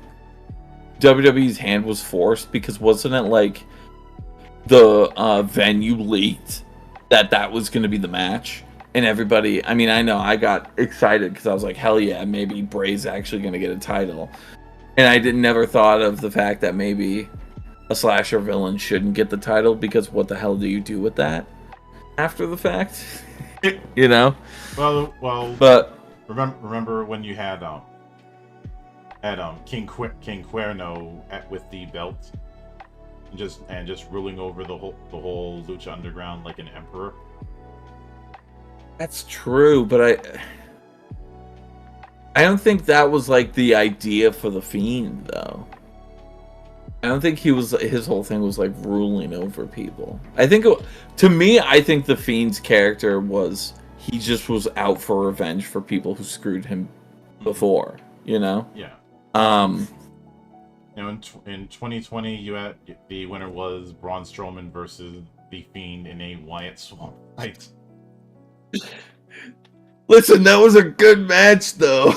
WWE's hand was forced, because wasn't it like the venue leaked that was going to be the match? And everybody, I mean, I know I got excited because I was like, hell yeah, maybe Bray's actually going to get a title. And I never thought of the fact that maybe a slasher villain shouldn't get the title, because what the hell do you do with that after the fact? Well, but remember when you had King Cuerno with the belt, and just ruling over the whole Lucha Underground like an emperor. That's true, but I don't think that was like the idea for The Fiend, though. I don't think his whole thing was like ruling over people. I think The Fiend's character was, he just was out for revenge for people who screwed him before, Yeah. In 2020, the winner was Braun Strowman versus The Fiend in a Wyatt Swamp fight. Listen, that was a good match, though.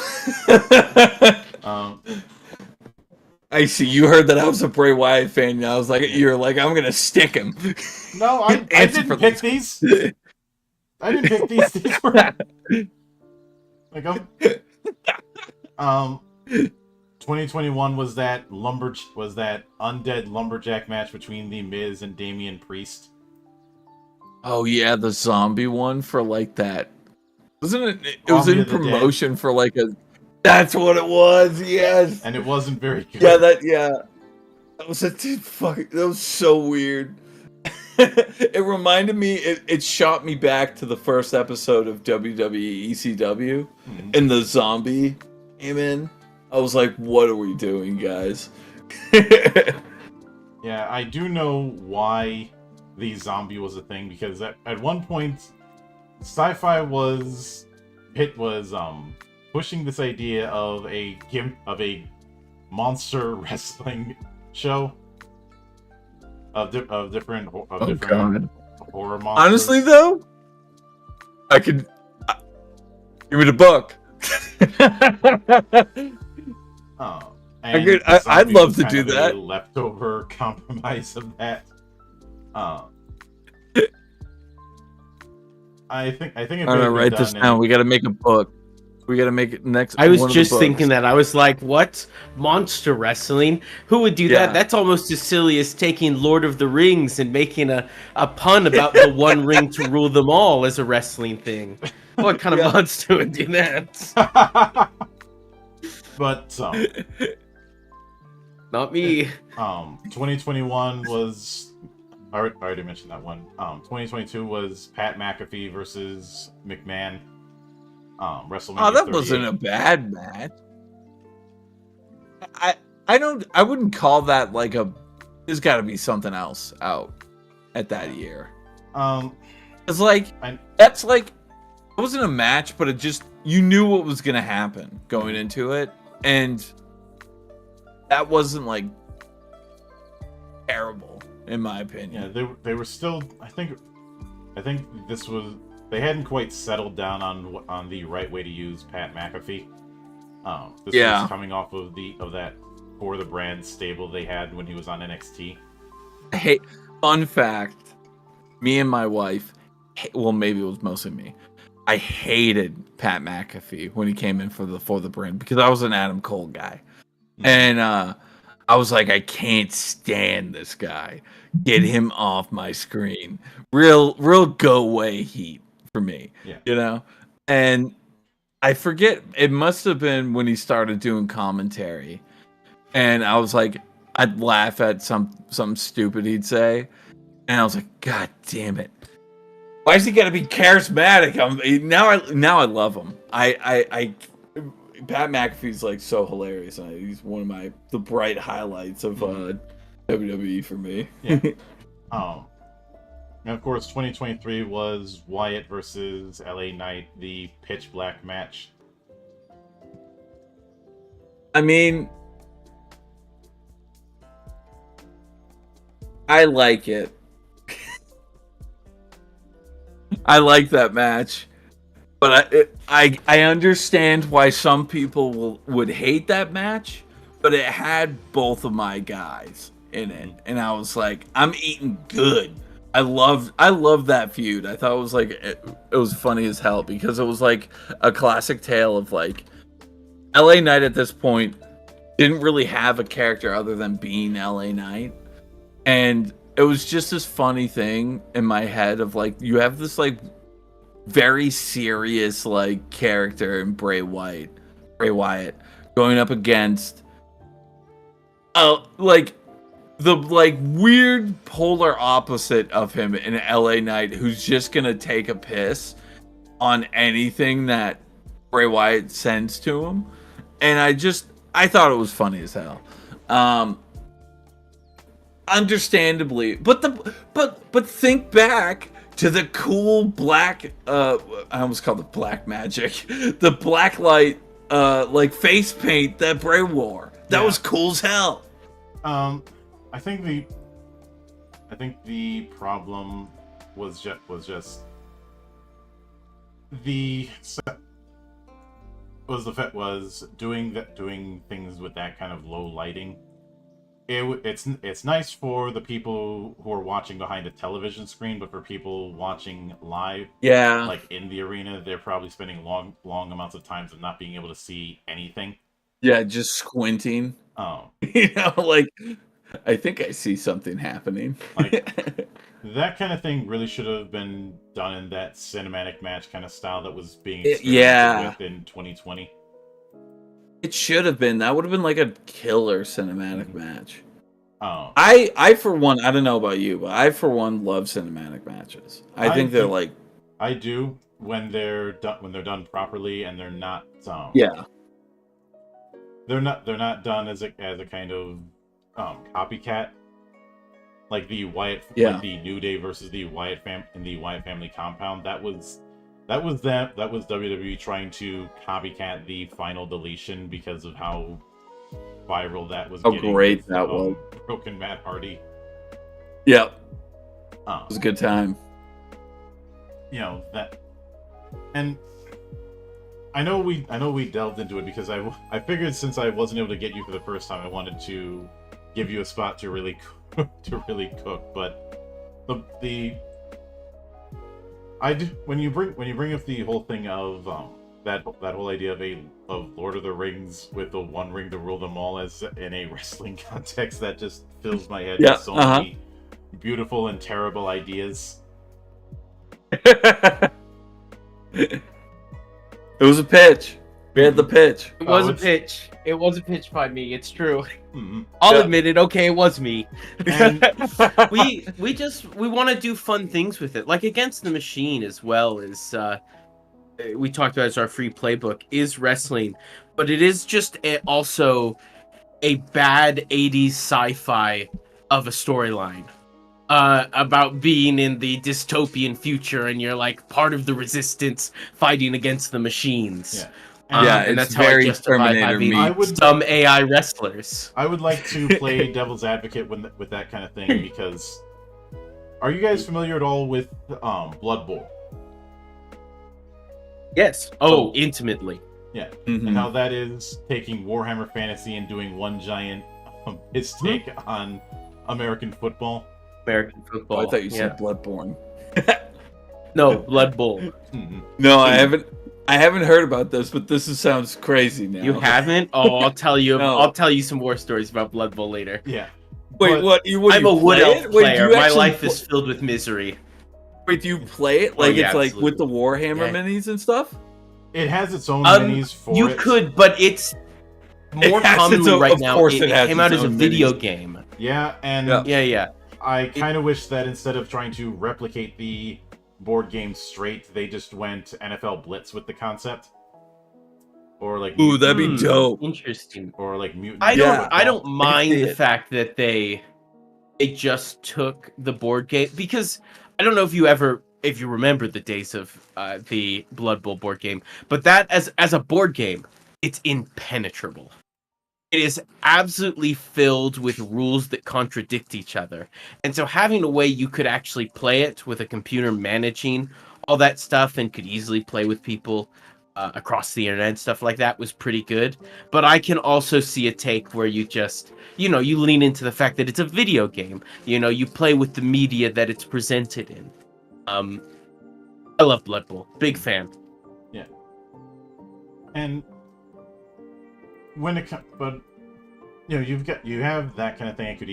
I see. You heard that I was a Bray Wyatt fan. And I was like, you're like, I'm gonna stick him. No, I didn't pick these. I didn't pick these. These were like 2021 was that undead lumberjack match between The Miz and Damian Priest. Oh yeah, the zombie one for like that. Wasn't it? It was in promotion for like a. That's what it was. Yes. And it wasn't very good. That was that was so weird. It reminded me. It shot me back to the first episode of WWE ECW, and the zombie came in. I was like, "What are we doing, guys?" Yeah, I do know why the zombie was a thing, because at one point, Sci-Fi was pushing this idea of a monster wrestling show of different horror monsters. Honestly, though, I could give me the book. I'd love to do that. Leftover compromise of that. I think. I'm gonna write this down. We gotta make a book. We gotta make it next. I was just thinking that. I was like, what? Monster wrestling? Who would do that? That's almost as silly as taking Lord of the Rings and making a pun about the one ring to rule them all as a wrestling thing. What kind of monster would do that? But not me. 2021 was. I already mentioned that one. 2022 was Pat McAfee versus McMahon. WrestleMania. Oh, that wasn't a bad match. I I wouldn't call that like a. There's got to be something else out at that year. It's like that's like it wasn't a match, but it just you knew what was gonna happen going into it, and that wasn't like terrible in my opinion. Yeah, they were still. I think this was they hadn't quite settled down on the right way to use Pat McAfee. This was coming off of that For the Brand stable they had when he was on NXT. Hey, fun fact: me and my wife, well, maybe it was mostly me. I hated Pat McAfee when he came in for the Brand because I was an Adam Cole guy, and I was like, I can't stand this guy. Get him off my screen. Real go away heat for me. Yeah. You know, and I forget. It must have been when he started doing commentary. And I was like, I'd laugh at something stupid he'd say, and I was like, God damn it! Why is he gotta be charismatic? Now I love him. I Pat McAfee's like so hilarious. He's one of the bright highlights of WWE for me. Yeah. And of course, 2023 was Wyatt versus LA Knight, the pitch black match. I mean, I like it. I like that match, but I understand why some people would hate that match. But it had both of my guys in it, and I was like, I'm eating good. I love that feud. I thought it was like it was funny as hell because it was like a classic tale of like LA Knight at this point didn't really have a character other than being LA Knight. And it was just this funny thing in my head of like you have this like very serious like character in Bray Wyatt going up against like the like weird polar opposite of him in LA Knight who's just gonna take a piss on anything that Bray Wyatt sends to him. And I thought it was funny as hell. Understandably, but think back to the cool black I almost called it black magic, the black light like face paint that Bray wore. That was cool as hell. I think the problem was just doing things with that kind of low lighting. It's nice for the people who are watching behind a television screen, but for people watching live, like in the arena, they're probably spending long amounts of time of not being able to see anything. Yeah, just squinting. Oh, you know, like I think I see something happening. Like that kind of thing really should have been done in that cinematic match kind of style that was being experimented with in 2020. It should have been. That would have been like a killer cinematic match. Oh, I for one, I don't know about you, but I for one love cinematic matches. I think they're like I do when they're done properly and they're not they're not done as a kind of copycat, like the Wyatt, like the New Day versus the Wyatt family compound. That was WWE trying to copycat the Final Deletion because of how viral that was. How great that was! Broken Matt Hardy. Yep. It was a good time. You know that, and I know we delved into it because I figured since I wasn't able to get you for the first time, I wanted to give you a spot to really cook. But when you bring up the whole thing of that whole idea of Lord of the Rings with the one ring to rule them all as in a wrestling context, that just fills my head with so many beautiful and terrible ideas. It was a pitch. We had the pitch. It was a pitch. It was a pitch by me. It's true. Mm-hmm. I'll admit it. Okay, it was me. And we want to do fun things with it, like Against the Machine, as well as we talked about as our free playbook is wrestling, but it is just also a bad 80s sci-fi of a storyline. About being in the dystopian future, and you're like part of the resistance fighting against the machines. Yeah. And it's that's how I very justify Terminator having meets. some AI wrestlers. I would like to play devil's advocate with that kind of thing, because are you guys familiar at all with Blood Bowl? Yes. Oh, intimately. Yeah. Mhm. And how that is taking Warhammer Fantasy and doing one giant his take on American football. American Oh, football. I thought you yeah. said Bloodborne. No, Blood Bowl. Mhm. No, I haven't heard about this, but sounds crazy now. You haven't? Oh, I'll tell you. No. I'll tell you some more stories about Blood Bowl later. Yeah. Wait, But- what? I'm a wood elf Wait, player. do you My actually life is filled with misery. Wait, do you play it Oh, like yeah, it's like absolutely. with the Warhammer Yeah. minis and stuff? It has its own minis for You it. could, but it's more It has its commonly own- right of now. course It it has came its out as a own video minis. game. Yeah, and Yeah. Yeah. I kind of wish that instead of trying to replicate the board game straight, they just went NFL Blitz with the concept. Or like Ooh, that'd be dope. Interesting. or like Mutant. I Yeah. don't mind see the it. fact that they just took the board game, because I don't know if you remember the days of the Blood Bowl board game, but that as a board game, it's impenetrable. It is absolutely filled with rules that contradict each other. And so having a way you could actually play it with a computer managing all that stuff and could easily play with people across the internet and stuff like that was pretty good. But I can also see a take where you just, you lean into the fact that it's a video game. You play with the media that it's presented in. I love Blood Bowl. Big fan. And when it comes, but you have that kind of thing. I could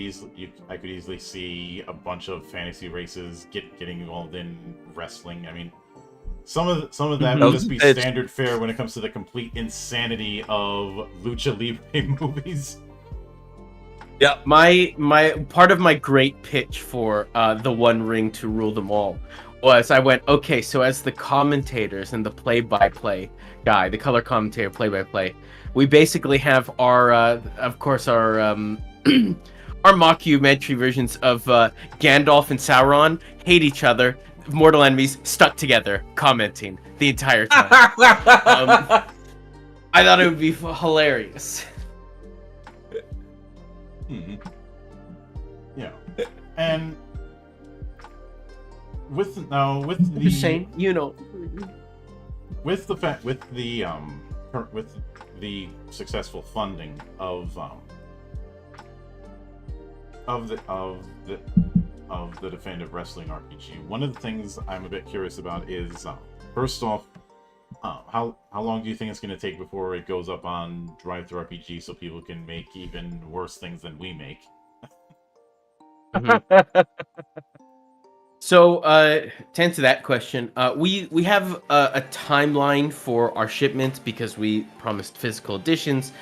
easily see a bunch of fantasy races getting involved in wrestling. I mean, some of that would just be It's- standard fare when it comes to the complete insanity of lucha libre movies. Yeah. My part of my great pitch for the One Ring to rule them all was, I went, okay, so as the commentators and the play-by-play guy, the color commentator, play-by-play, we basically have our of course our our mockumentary versions of Gandalf and Sauron hate each other, mortal enemies, stuck together, commenting the entire time. I thought it would be hilarious. Mm-hmm. Yeah, and with the Just saying, with the successful funding of the definitive wrestling RPG, one of the things I'm a bit curious about is first off, how long do you think it's going to take before it goes up on Drive-Thru RPG so people can make even worse things than we make? So, to answer that question, we have a timeline for our shipments because we promised physical editions,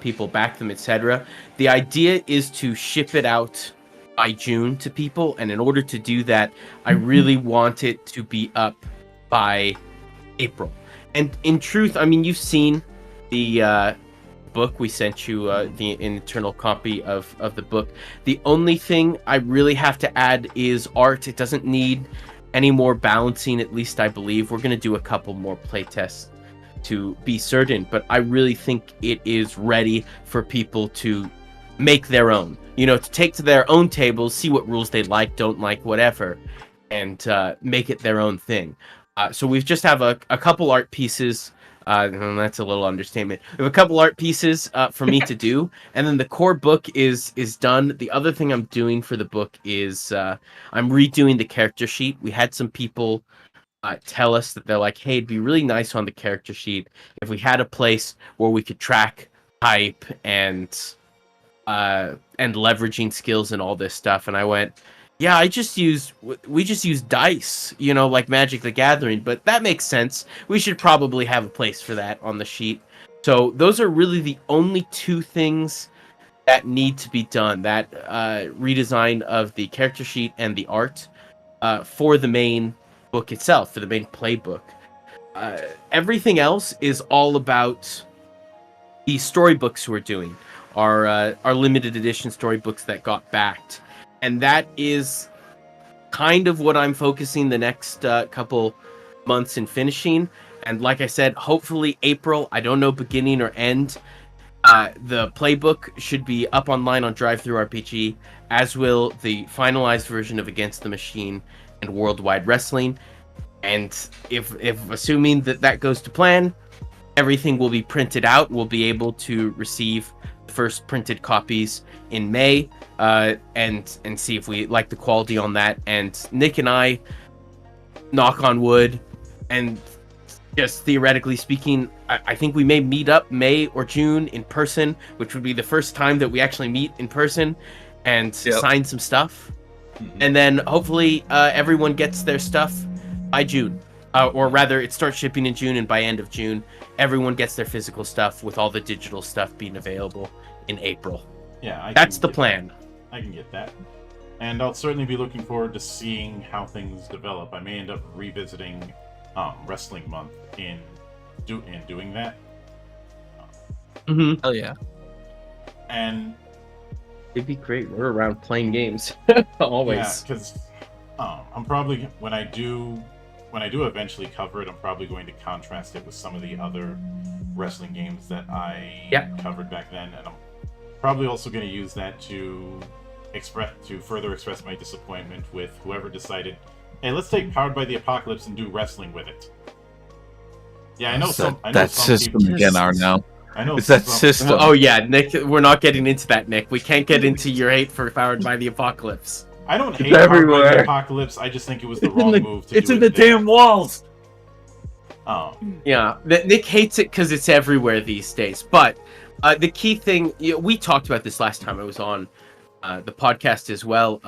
people back them, etc. The idea is to ship it out by June to people, and in order to do that, I really want it to be up by April. And in truth, I mean, you've seen the book we sent you, the internal copy of the book. The only thing I really have to add is art. It doesn't need any more balancing, at least I believe. We're going to do a couple more playtests to be certain, but I really think it is ready for people to make their own. To take to their own tables, see what rules they like, don't like, whatever, and make it their own thing. So we just have a couple art pieces. And that's a little understatement. We have a couple art pieces for me to do, and then the core book is done. The other thing I'm doing for the book is I'm redoing the character sheet. We had some people tell us that they're like, "Hey, it'd be really nice on the character sheet if we had a place where we could track hype and leveraging skills and all this stuff." And I went, yeah, we just use dice, like Magic the Gathering, but that makes sense. We should probably have a place for that on the sheet. So those are really the only two things that need to be done, that redesign of the character sheet and the art for the main book itself, for the main playbook. Everything else is all about the storybooks we're doing. our limited edition storybooks that got backed, and that is kind of what I'm focusing the next couple months in finishing. And like I said, hopefully April. I don't know beginning or end. The playbook should be up online on Drive-Thru RPG, as will the finalized version of Against the Machine and Worldwide Wrestling. And if assuming that goes to plan, everything will be printed out. We'll be able to receive the first printed copies in May, and see if we like the quality on that. And Nick and I, knock on wood, and just theoretically speaking, I think we may meet up May or June in person, which would be the first time that we actually meet in person and sign some stuff. Mm-hmm. And then hopefully everyone gets their stuff by June. Or rather, it starts shipping in June, and by end of June, everyone gets their physical stuff, with all the digital stuff being available in April. Yeah, that's the plan. I can get that. And I'll certainly be looking forward to seeing how things develop. I may end up revisiting Wrestling Month in doing that. Hell yeah. And it'd be great. We're around playing games. Always. Yeah, because I'm probably, when I do eventually cover it, I'm probably going to contrast it with some of the other wrestling games that I covered back then, and I'm probably also going to use that to further express my disappointment with whoever decided, hey, let's take Powered by the Apocalypse and do wrestling with it. Yeah, I know some system people, again, Arno. I know it's that system. Oh yeah, Nick, we're not getting into that, Nick. We can't get into your hate for Powered by the Apocalypse. I don't hate Powered by the Apocalypse. I just think it was the wrong move to do. It's in the damn walls. Oh. Yeah, Nick hates it because it's everywhere these days. But the key thing, we talked about this last time I was on the podcast as well.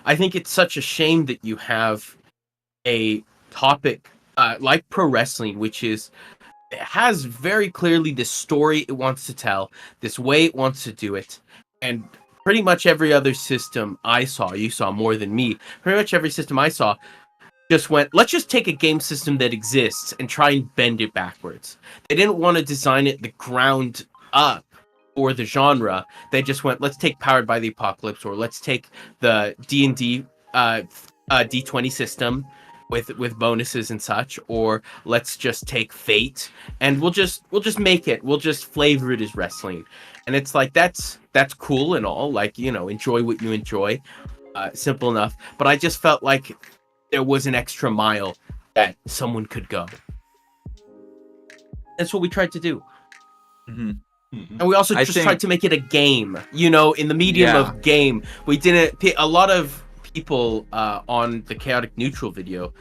I think it's such a shame that you have a topic like pro wrestling, which it has very clearly this story it wants to tell, this way it wants to do it, and pretty much every other system I saw, you saw more than me, pretty much every system I saw just went, let's just take a game system that exists and try and bend it backwards. They didn't want to design it the ground up for the genre. They just went, let's take Powered by the Apocalypse, or let's take the D&D D20 system with bonuses and such, or let's just take Fate and we'll just make it, we'll just flavor it as wrestling. And it's like, that's cool and all, like, enjoy what you enjoy, simple enough. But I just felt like there was an extra mile that someone could go. That's what we tried to do. Mm-hmm. And we also tried to make it a game, in the medium of game. We didn't, a lot of people on the Chaotic Neutral video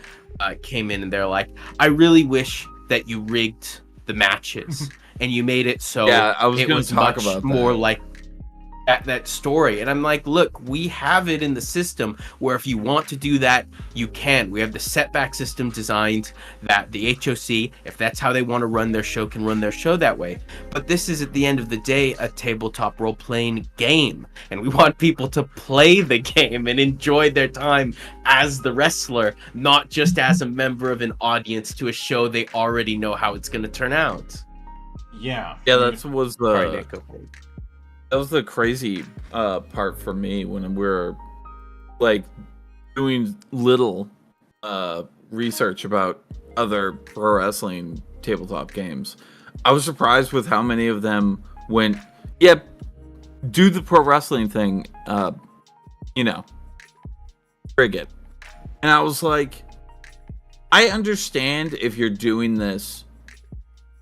came in and they're like, I really wish that you rigged the matches and you made it so it was much more like that story. And I'm like, look, we have it in the system where if you want to do that, you can. We have the setback system designed that the HOC, if that's how they want to run their show, can run their show that way. But this is, at the end of the day, a tabletop role-playing game. And we want people to play the game and enjoy their time as the wrestler, not just as a member of an audience to a show they already know how it's going to turn out. Yeah. Yeah, that was the crazy part for me when we're like doing little research about other pro wrestling tabletop games. I was surprised with how many of them went, do the pro wrestling thing, frig it. And I was like, I understand if you're doing this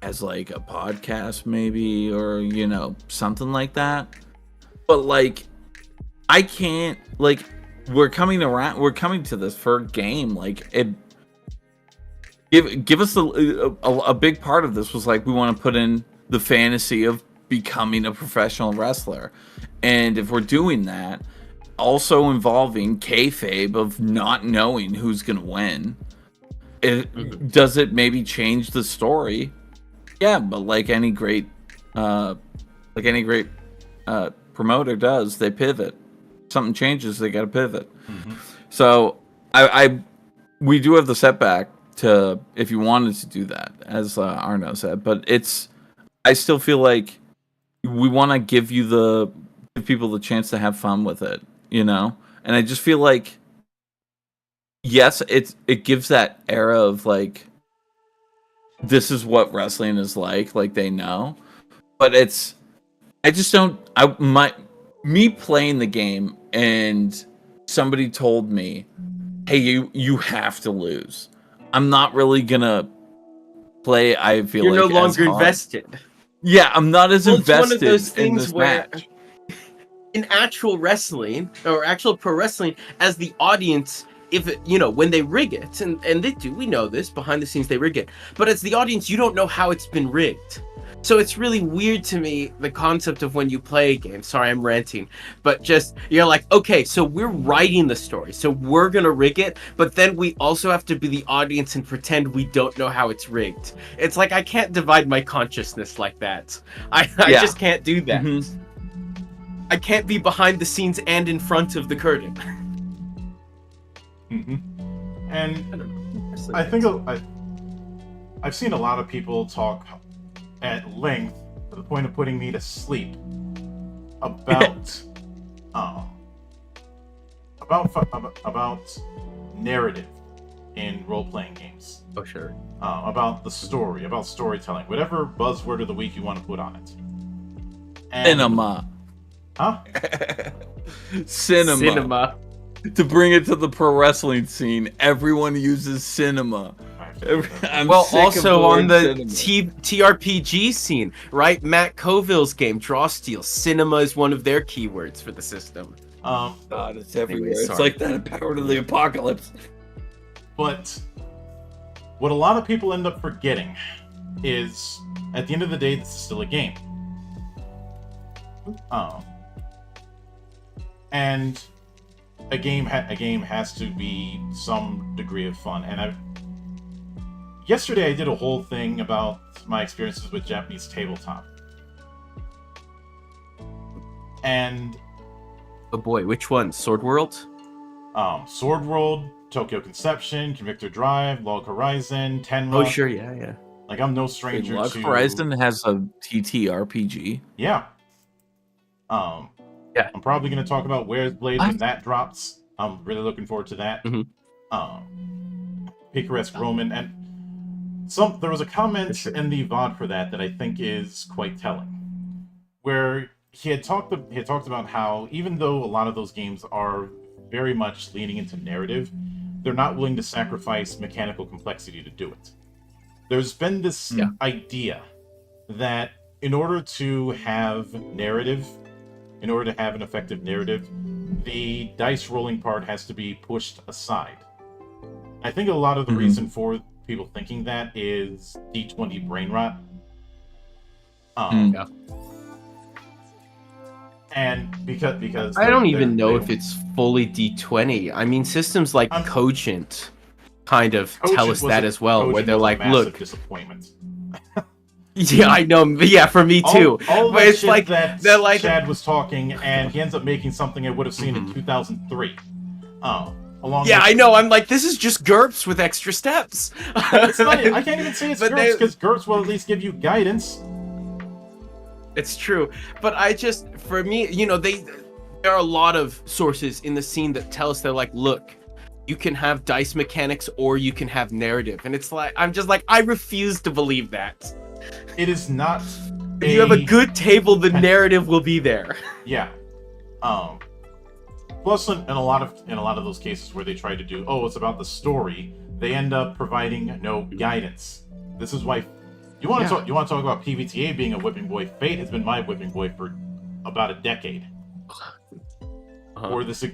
as like a podcast maybe, or something like that, but like I can't, like, we're coming to this for a game, like it give us a big part of this was like, we want to put in the fantasy of becoming a professional wrestler, and if we're doing that, also involving kayfabe of not knowing who's gonna win, does it maybe change the story? Yeah, but like any great promoter does, they pivot. Something changes, they got to pivot. Mm-hmm. So we do have the setback to, if you wanted to do that, as Arno said. But I still feel like we want to give people the chance to have fun with it, you know. And I just feel like, yes, it gives that era of like, this is what wrestling is like they know, but I just don't. Me playing the game and somebody told me, "Hey, you have to lose." I'm not really gonna play. I feel You're like no longer as hard. invested. Yeah, I'm not as Well, invested it's one of those in things this where match. in actual wrestling or actual pro wrestling, as the audience, if it, when they rig it, and they do, we know this behind the scenes, they rig it, but as the audience, you don't know how it's been rigged. So it's really weird to me, the concept of when you play a game. Sorry, I'm ranting, but just, you're like, okay, so we're writing the story, so we're gonna rig it, but then we also have to be the audience and pretend we don't know how it's rigged. It's like, I can't divide my consciousness like that. I just can't do that. Mm-hmm. I can't be behind the scenes and in front of the curtain. Mm-hmm. And I think I've seen a lot of people talk at length to the point of putting me to sleep about about narrative in role-playing games. Oh, sure. About the story, about storytelling, whatever buzzword of the week you want to put on it. And, Cinema. Huh? Cinema. To bring it to the pro wrestling scene, everyone uses cinema. I'm well, sick of also the on word the cinema. TRPG scene, right? Matt Coville's game, Draw Steel, cinema is one of their keywords for the system. God, it's everywhere. Anyway, it's sorry. like that in Power to the Apocalypse. But what a lot of people end up forgetting is, at the end of the day, this is still a game. And a game has to be some degree of fun. And yesterday I did a whole thing about my experiences with Japanese tabletop. And Oh boy, which one? Sword World? Sword World, Tokyo Conception, Convictor Drive, Log Horizon, Tenma. Oh sure, yeah. Like, I'm no stranger Log to... Horizon has a TTRPG. Yeah. Yeah. I'm probably going to talk about Where's Blade when that drops. I'm really looking forward to that. Picaresque Roman, and there was a comment in the VOD for that I think is quite telling, where he had talked about how even though a lot of those games are very much leaning into narrative, they're not willing to sacrifice mechanical complexity to do it. There's been this idea that in order to have narrative, in order to have an effective narrative, the dice rolling part has to be pushed aside. I think a lot of the reason for people thinking that is D20 brain rot. And because I don't even know if it's fully D20. I mean, systems like Cogent kind of tell us that as well, where they're like, look, disappointment. Yeah, I know. Yeah, for me too. All but it's like that they're like Chad was talking, and he ends up making something I would have seen in 2003. Yeah, I know. I'm like, this is just GURPS with extra steps. It's not, I can't even say it's GURPS, because GURPS will at least give you guidance. It's true, but for me, there are a lot of sources in the scene that tell us, they're like, look, you can have dice mechanics or you can have narrative, and it's like, I'm just like, I refuse to believe that. It is not. If you have a good table, the narrative will be there. Yeah. Plus, in a lot of those cases where they try to do, it's about the story, they end up providing no guidance. This is why you want to talk about PBTA being a whipping boy. Fate has been my whipping boy for about a decade.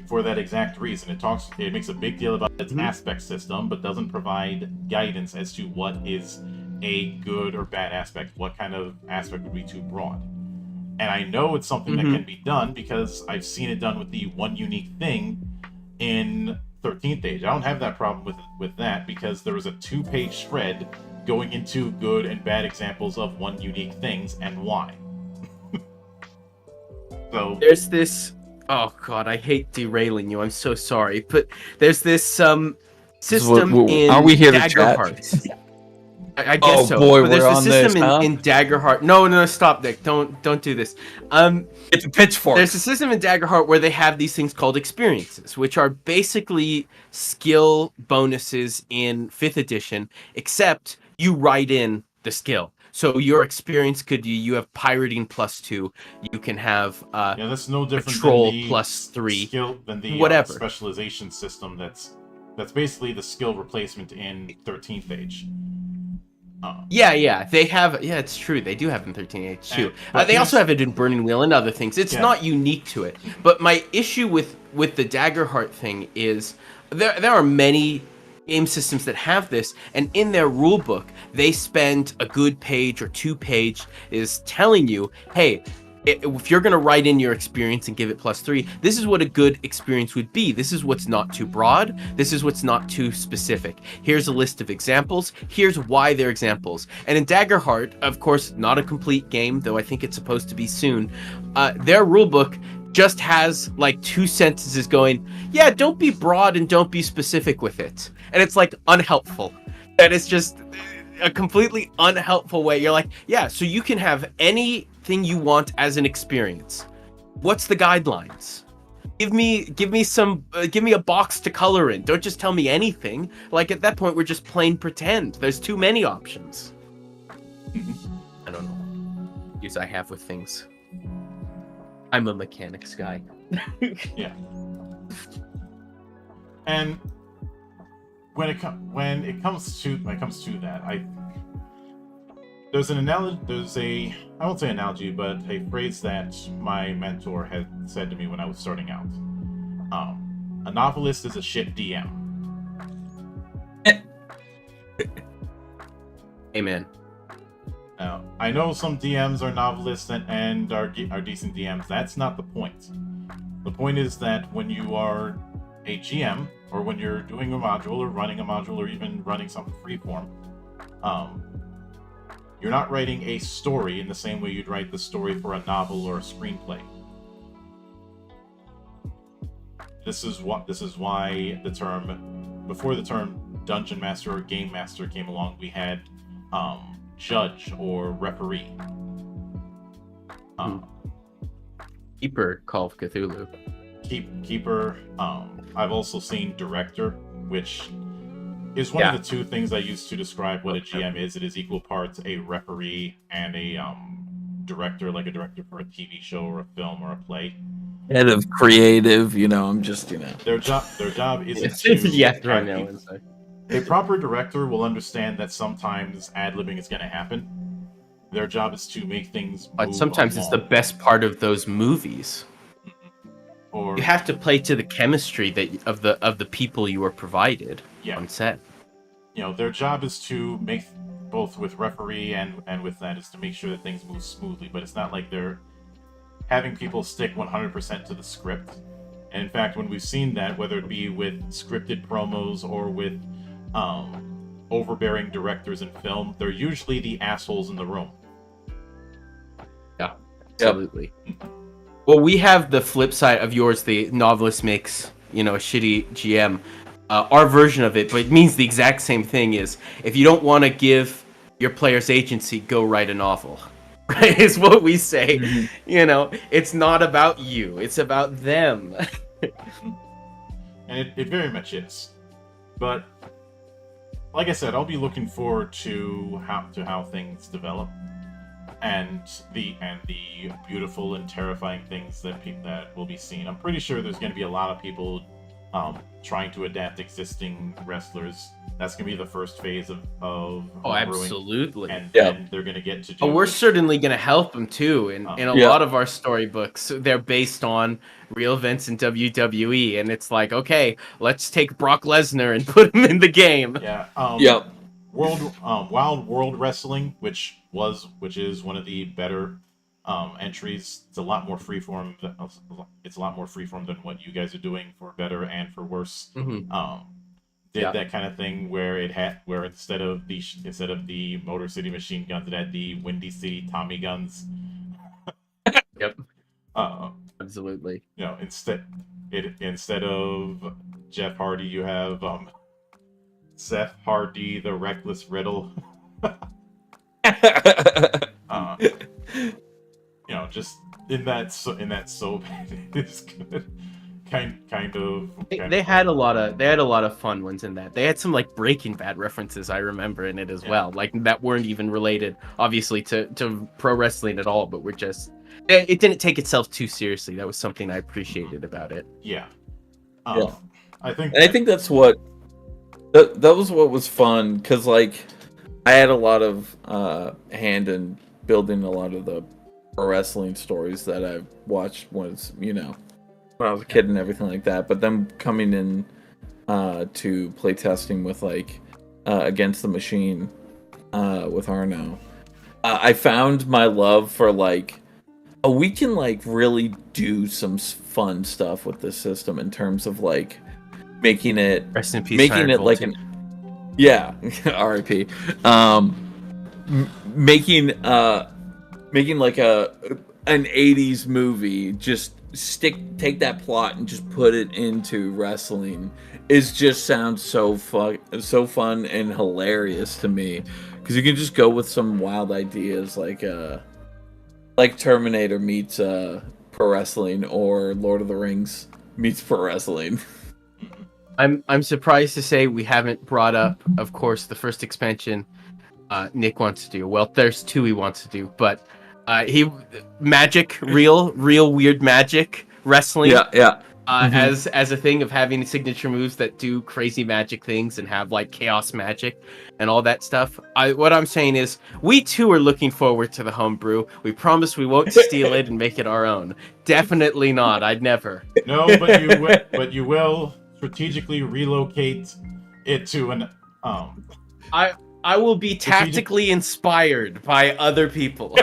For that exact reason, it makes a big deal about its aspect system, but doesn't provide guidance as to what is a good or bad aspect. What kind of aspect would be too broad? And I know it's something that can be done because I've seen it done with the one unique thing in 13th Age. I don't have that problem with that because there was a 2-page thread going into good and bad examples of one unique things and why. So there's this. Oh god, I hate derailing you. I'm so sorry, but there's this system in are we here to Dagger chat? Hearts. I guess Oh so. boy, But there's we're a on system this, huh? in Daggerheart. No, stop, Nick. Don't do this. It's a pitchfork. There's a system in Daggerheart where they have these things called experiences, which are basically skill bonuses in 5th edition, except you write in the skill. So your experience could you have pirating +2, you can have Yeah, that's no different patrol than the +3, skill than the whatever. specialization system. That's basically the skill replacement in 13th Age. Yeah, they have. Yeah, it's true. They do have in 13H too. But They also here's- have it in Burning Wheel and other things. It's Yeah. not unique to it. But my issue with the Daggerheart thing is there are many game systems that have this, and in their rule book, they spend a good page or 2 page is telling you, hey, if you're going to write in your experience and give it +3, this is what a good experience would be. This is what's not too broad. This is what's not too specific. Here's a list of examples. Here's why they're examples. And in Daggerheart, of course, not a complete game, though I think it's supposed to be soon, their rulebook just has like 2 sentences going, yeah, don't be broad and don't be specific with it. And it's like unhelpful. That is just a completely unhelpful way. You're like, yeah, so you can have anything you want as an experience. What's the guidelines? Give me some give me a box to color in. Don't just tell me anything. Like at that point we're just plain pretend. There's too many options. I don't know. Use I have with things. I'm a mechanics guy. Yeah. And when it comes to that, there's an analogy. I won't say analogy, but a phrase that my mentor had said to me when I was starting out. A novelist is a shit DM. Amen. Now, I know some DMs are novelists and are decent DMs. That's not the point. The point is that when you are a GM, or when you're doing a module, or running a module, or even running something freeform, you're not writing a story in the same way you'd write the story for a novel or a screenplay. This is why the term, before the term Dungeon Master or Game Master came along, we had judge or referee. Keeper, Call of Cthulhu. Keeper. I've also seen director, which is one of the 2 things I use to describe what a GM is. It is equal parts a referee and a director, like a director for a TV show or a film or a play. Head of creative, I'm just, Their job isn't to Yeah, have right now. people. A proper director will understand that sometimes ad-libbing is going to happen. Their job is to make things move But sometimes along. it's the best part of those movies. Or You have to play to the chemistry of the people you were provided on set. their job is to make, both with referee and with that, is to make sure that things move smoothly. But it's not like they're having people stick 100% to the script. And in fact, when we've seen that, whether it be with scripted promos or with overbearing directors in film, they're usually the assholes in the room. Yeah, absolutely. Well, we have the flip side of yours. The novelist makes, a shitty GM. Our version of it, but it means the exact same thing, is if you don't want to give your players agency, go write a novel. Right? Is what we say. Mm-hmm. It's not about you. It's about them. And it very much is. But like I said, I'll be looking forward to how things develop, and the beautiful and terrifying things that will be seen. I'm pretty sure there's going to be a lot of people trying to adapt existing wrestlers. That's going to be the first phase of brewing. Absolutely. And then they're going to get to do. We're certainly going to help them too. In a lot of our storybooks, they're based on real events in WWE, and it's like, okay, let's take Brock Lesnar and put him in the game. Yeah. Wild World Wrestling, which is one of the better entries. It's a lot more freeform. It's a lot more freeform than what you guys are doing, for better and for worse. Did that kind of thing where instead of the Motor City Machine Guns, it had the Windy City Tommy Guns. Yep. Absolutely. Instead of Jeff Hardy, you have Seth Hardy, the Reckless Riddle. Just in that so bad it is good. Kind of. They had a lot of fun ones in that. They had some like Breaking Bad references I remember in it as well, like that weren't even related, obviously, to pro wrestling at all, but were just. It didn't take itself too seriously. That was something I appreciated about it. Yeah. Yeah. I think that's what that was what was fun, because like I had a lot of hand in building a lot of the pro wrestling stories that I watched when I was a kid and everything like that. But them coming in to play testing with like Against the Machine with Arno, I found my love for like, we can like really do some fun stuff with this system in terms of like making it Rest in peace, making it like Voltage. RIP, making like an 80s movie, just take that plot and just put it into wrestling sounds so fun and hilarious to me, because you can just go with some wild ideas like Terminator meets pro wrestling, or Lord of the Rings meets pro wrestling. I'm surprised to say we haven't brought up, of course, the first expansion Nick wants to do. Well, there's two he wants to do, but real weird magic wrestling. Yeah. As a thing of having signature moves that do crazy magic things and have like chaos magic and all that stuff. What I'm saying is, we too are looking forward to the homebrew. We promise we won't steal it and make it our own. Definitely not. I'd never. No, but you will strategically relocate it to an I will be tactically inspired by other people.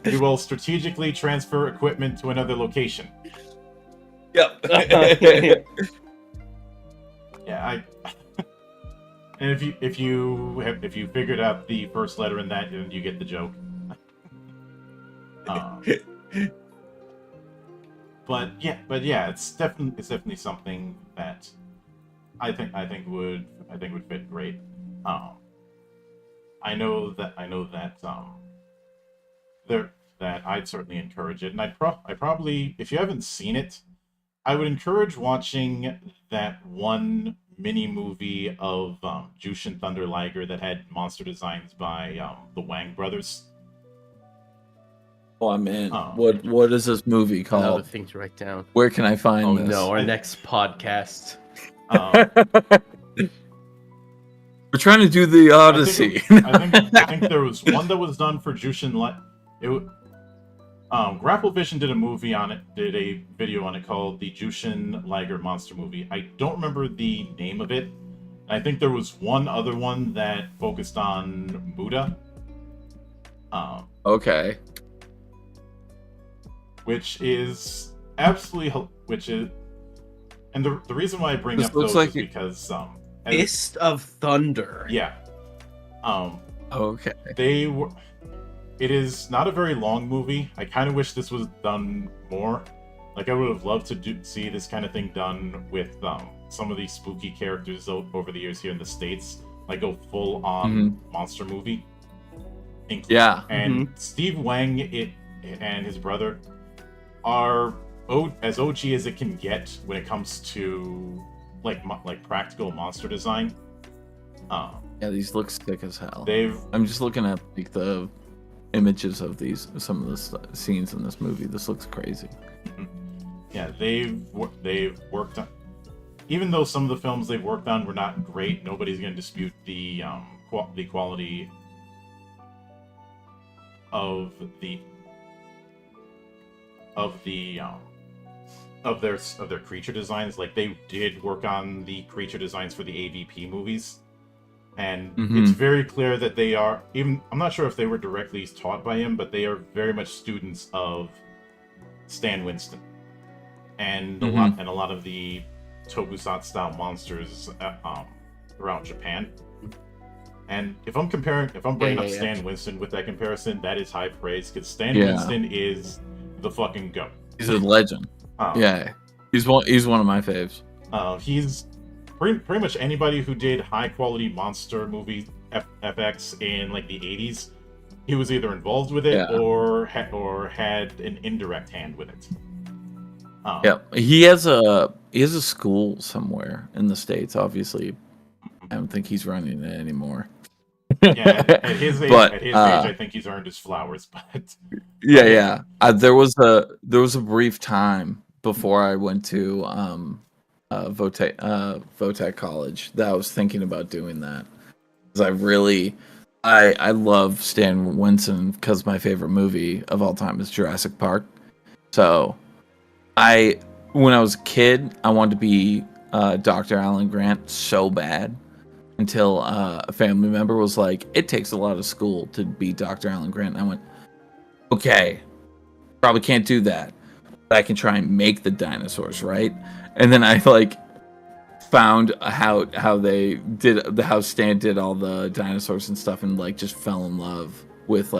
You will strategically transfer equipment to another location. Yep. Yeah, and if you figured out the first letter in that, you get the joke. But yeah, it's definitely something that I think would fit great. I know that I'd certainly encourage it, and I probably, if you haven't seen it, I would encourage watching that one mini movie of Jushin Thunder Liger that had monster designs by the Wang brothers. Oh, I'm in. What is this movie called? Another thing to write down. Where can I find this? Oh no, our next podcast. We're trying to do the Odyssey. I think there was one that was done for Jushin. Grapple Vision did a video on it called the Jushin Liger Monster Movie. I don't remember the name of it. I think there was one other one that focused on Muda. Okay. Which is absolutely, and the reason why I bring This up looks those like is because Fist of Thunder. yeah, Okay. It is not a very long movie. I kind of wish this was done more. Like, I would have loved to see this kind of thing done with some of these spooky characters over the years here in the States. Like, go full on monster movie. Yeah. And Steve Wang and his brother are as OG as it can get when it comes to like practical monster design. Yeah, these look sick as hell. They've I'm just looking at like the images of some of the scenes in this movie. This looks crazy. Yeah, they've worked on. Even though some of the films they've worked on were not great, nobody's going to dispute the quality of their creature designs. Like, they did work on the creature designs for the AVP movies, and it's very clear that they are. Even I'm not sure if they were directly taught by him, but they are very much students of Stan Winston, and a lot of the Tokusatsu style monsters throughout Japan. And if I'm bringing up Stan Winston with that comparison, that is high praise, because Stan Winston is the fucking GOAT. He's a legend. Yeah, he's one of my faves. He's pretty much anybody who did high quality monster movies FX in like the 80s, he was either involved with it Yeah. or had an indirect hand with it. Yeah, he has a school somewhere in the States. Obviously, I don't think he's running it anymore. Yeah, at his age, But, I think he's earned his flowers. But yeah. There was a brief time before I went to Votech College that I was thinking about doing that, because I love Stan Winston, because my favorite movie of all time is Jurassic Park. So when I was a kid, I wanted to be Dr. Alan Grant so bad, until a family member was like, "It takes a lot of school to be Dr. Alan Grant." And I went, "Okay, probably can't do that, but I can try and make the dinosaurs, right?" And then I found how how Stan did all the dinosaurs and stuff, and just fell in love with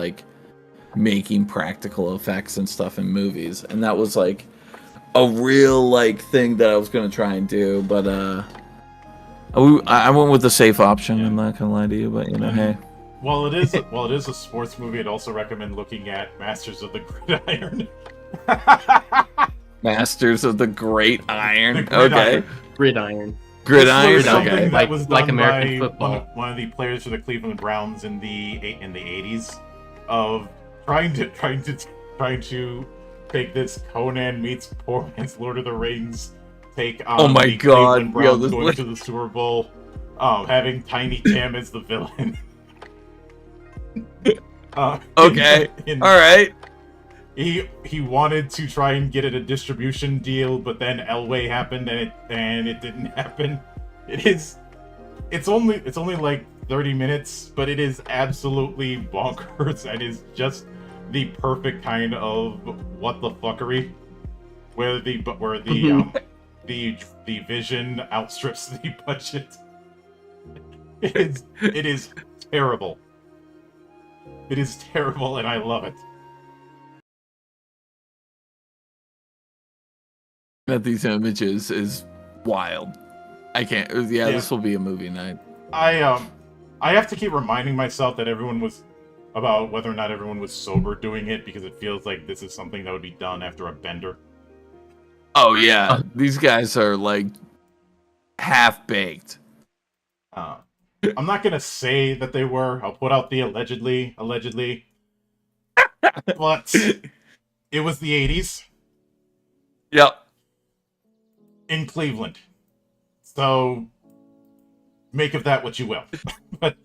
making practical effects and stuff in movies. And that was a real thing that I was gonna try and do, but I went with the safe option. Yeah. I'm not gonna lie to you, but hey. While it is a sports movie, I'd also recommend looking at Masters of the Gridiron. Masters of the Great Iron. The Gridiron. Okay. Gridiron. Gridiron. This was something Okay. that was Like done American by football. one of the players for the Cleveland Browns in the 80s, of trying to take this Conan meets poor man's Lord of the Rings take on Oh my the God. Cleveland Browns Yo, going to the Super Bowl, having Tiny Tim as the villain. Okay. All right. He wanted to try and get it a distribution deal, but then Elway happened and it didn't happen. It's only like 30 minutes, but it is absolutely bonkers and is just the perfect kind of what the fuckery, where the the vision outstrips the budget. It is terrible. It is terrible, and I love it. At these images is wild. I can't. Yeah, this will be a movie night. I have to keep reminding myself that about whether or not everyone was sober doing it, because it feels like this is something that would be done after a bender. Oh yeah, these guys are half baked. I'm not gonna say that they were. I'll put out the allegedly, but it was the 80s. Yep. In Cleveland. So make of that what you will. But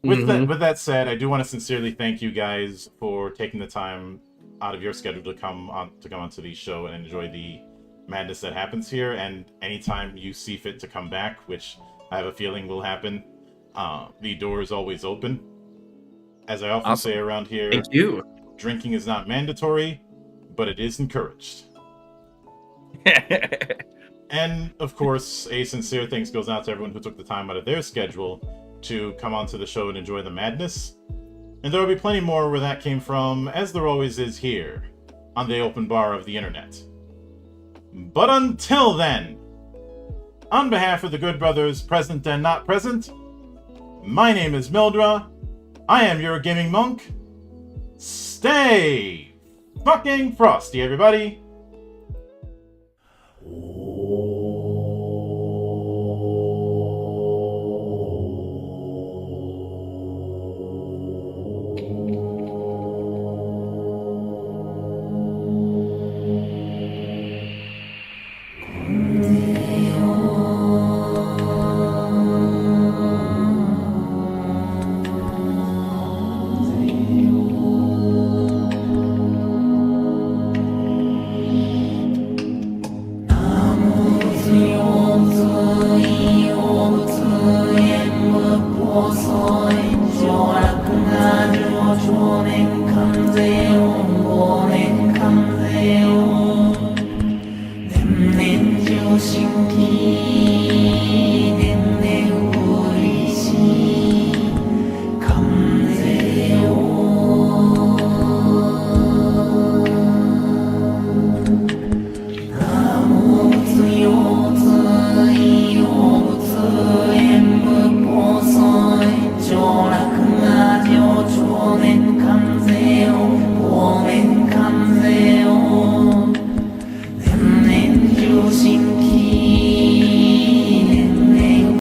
with that said, I do want to sincerely thank you guys for taking the time out of your schedule to come onto the show and enjoy the madness that happens here. And anytime you see fit to come back, which I have a feeling will happen, the door is always open. As I often say around here, Thank you. Drinking is not mandatory, but it is encouraged. And, of course, a sincere thanks goes out to everyone who took the time out of their schedule to come onto the show and enjoy the madness. And there will be plenty more where that came from, as there always is here, on the open bar of the internet. But until then, on behalf of the good brothers present and not present, my name is Mildra, I am your gaming monk. Stay fucking frosty, everybody!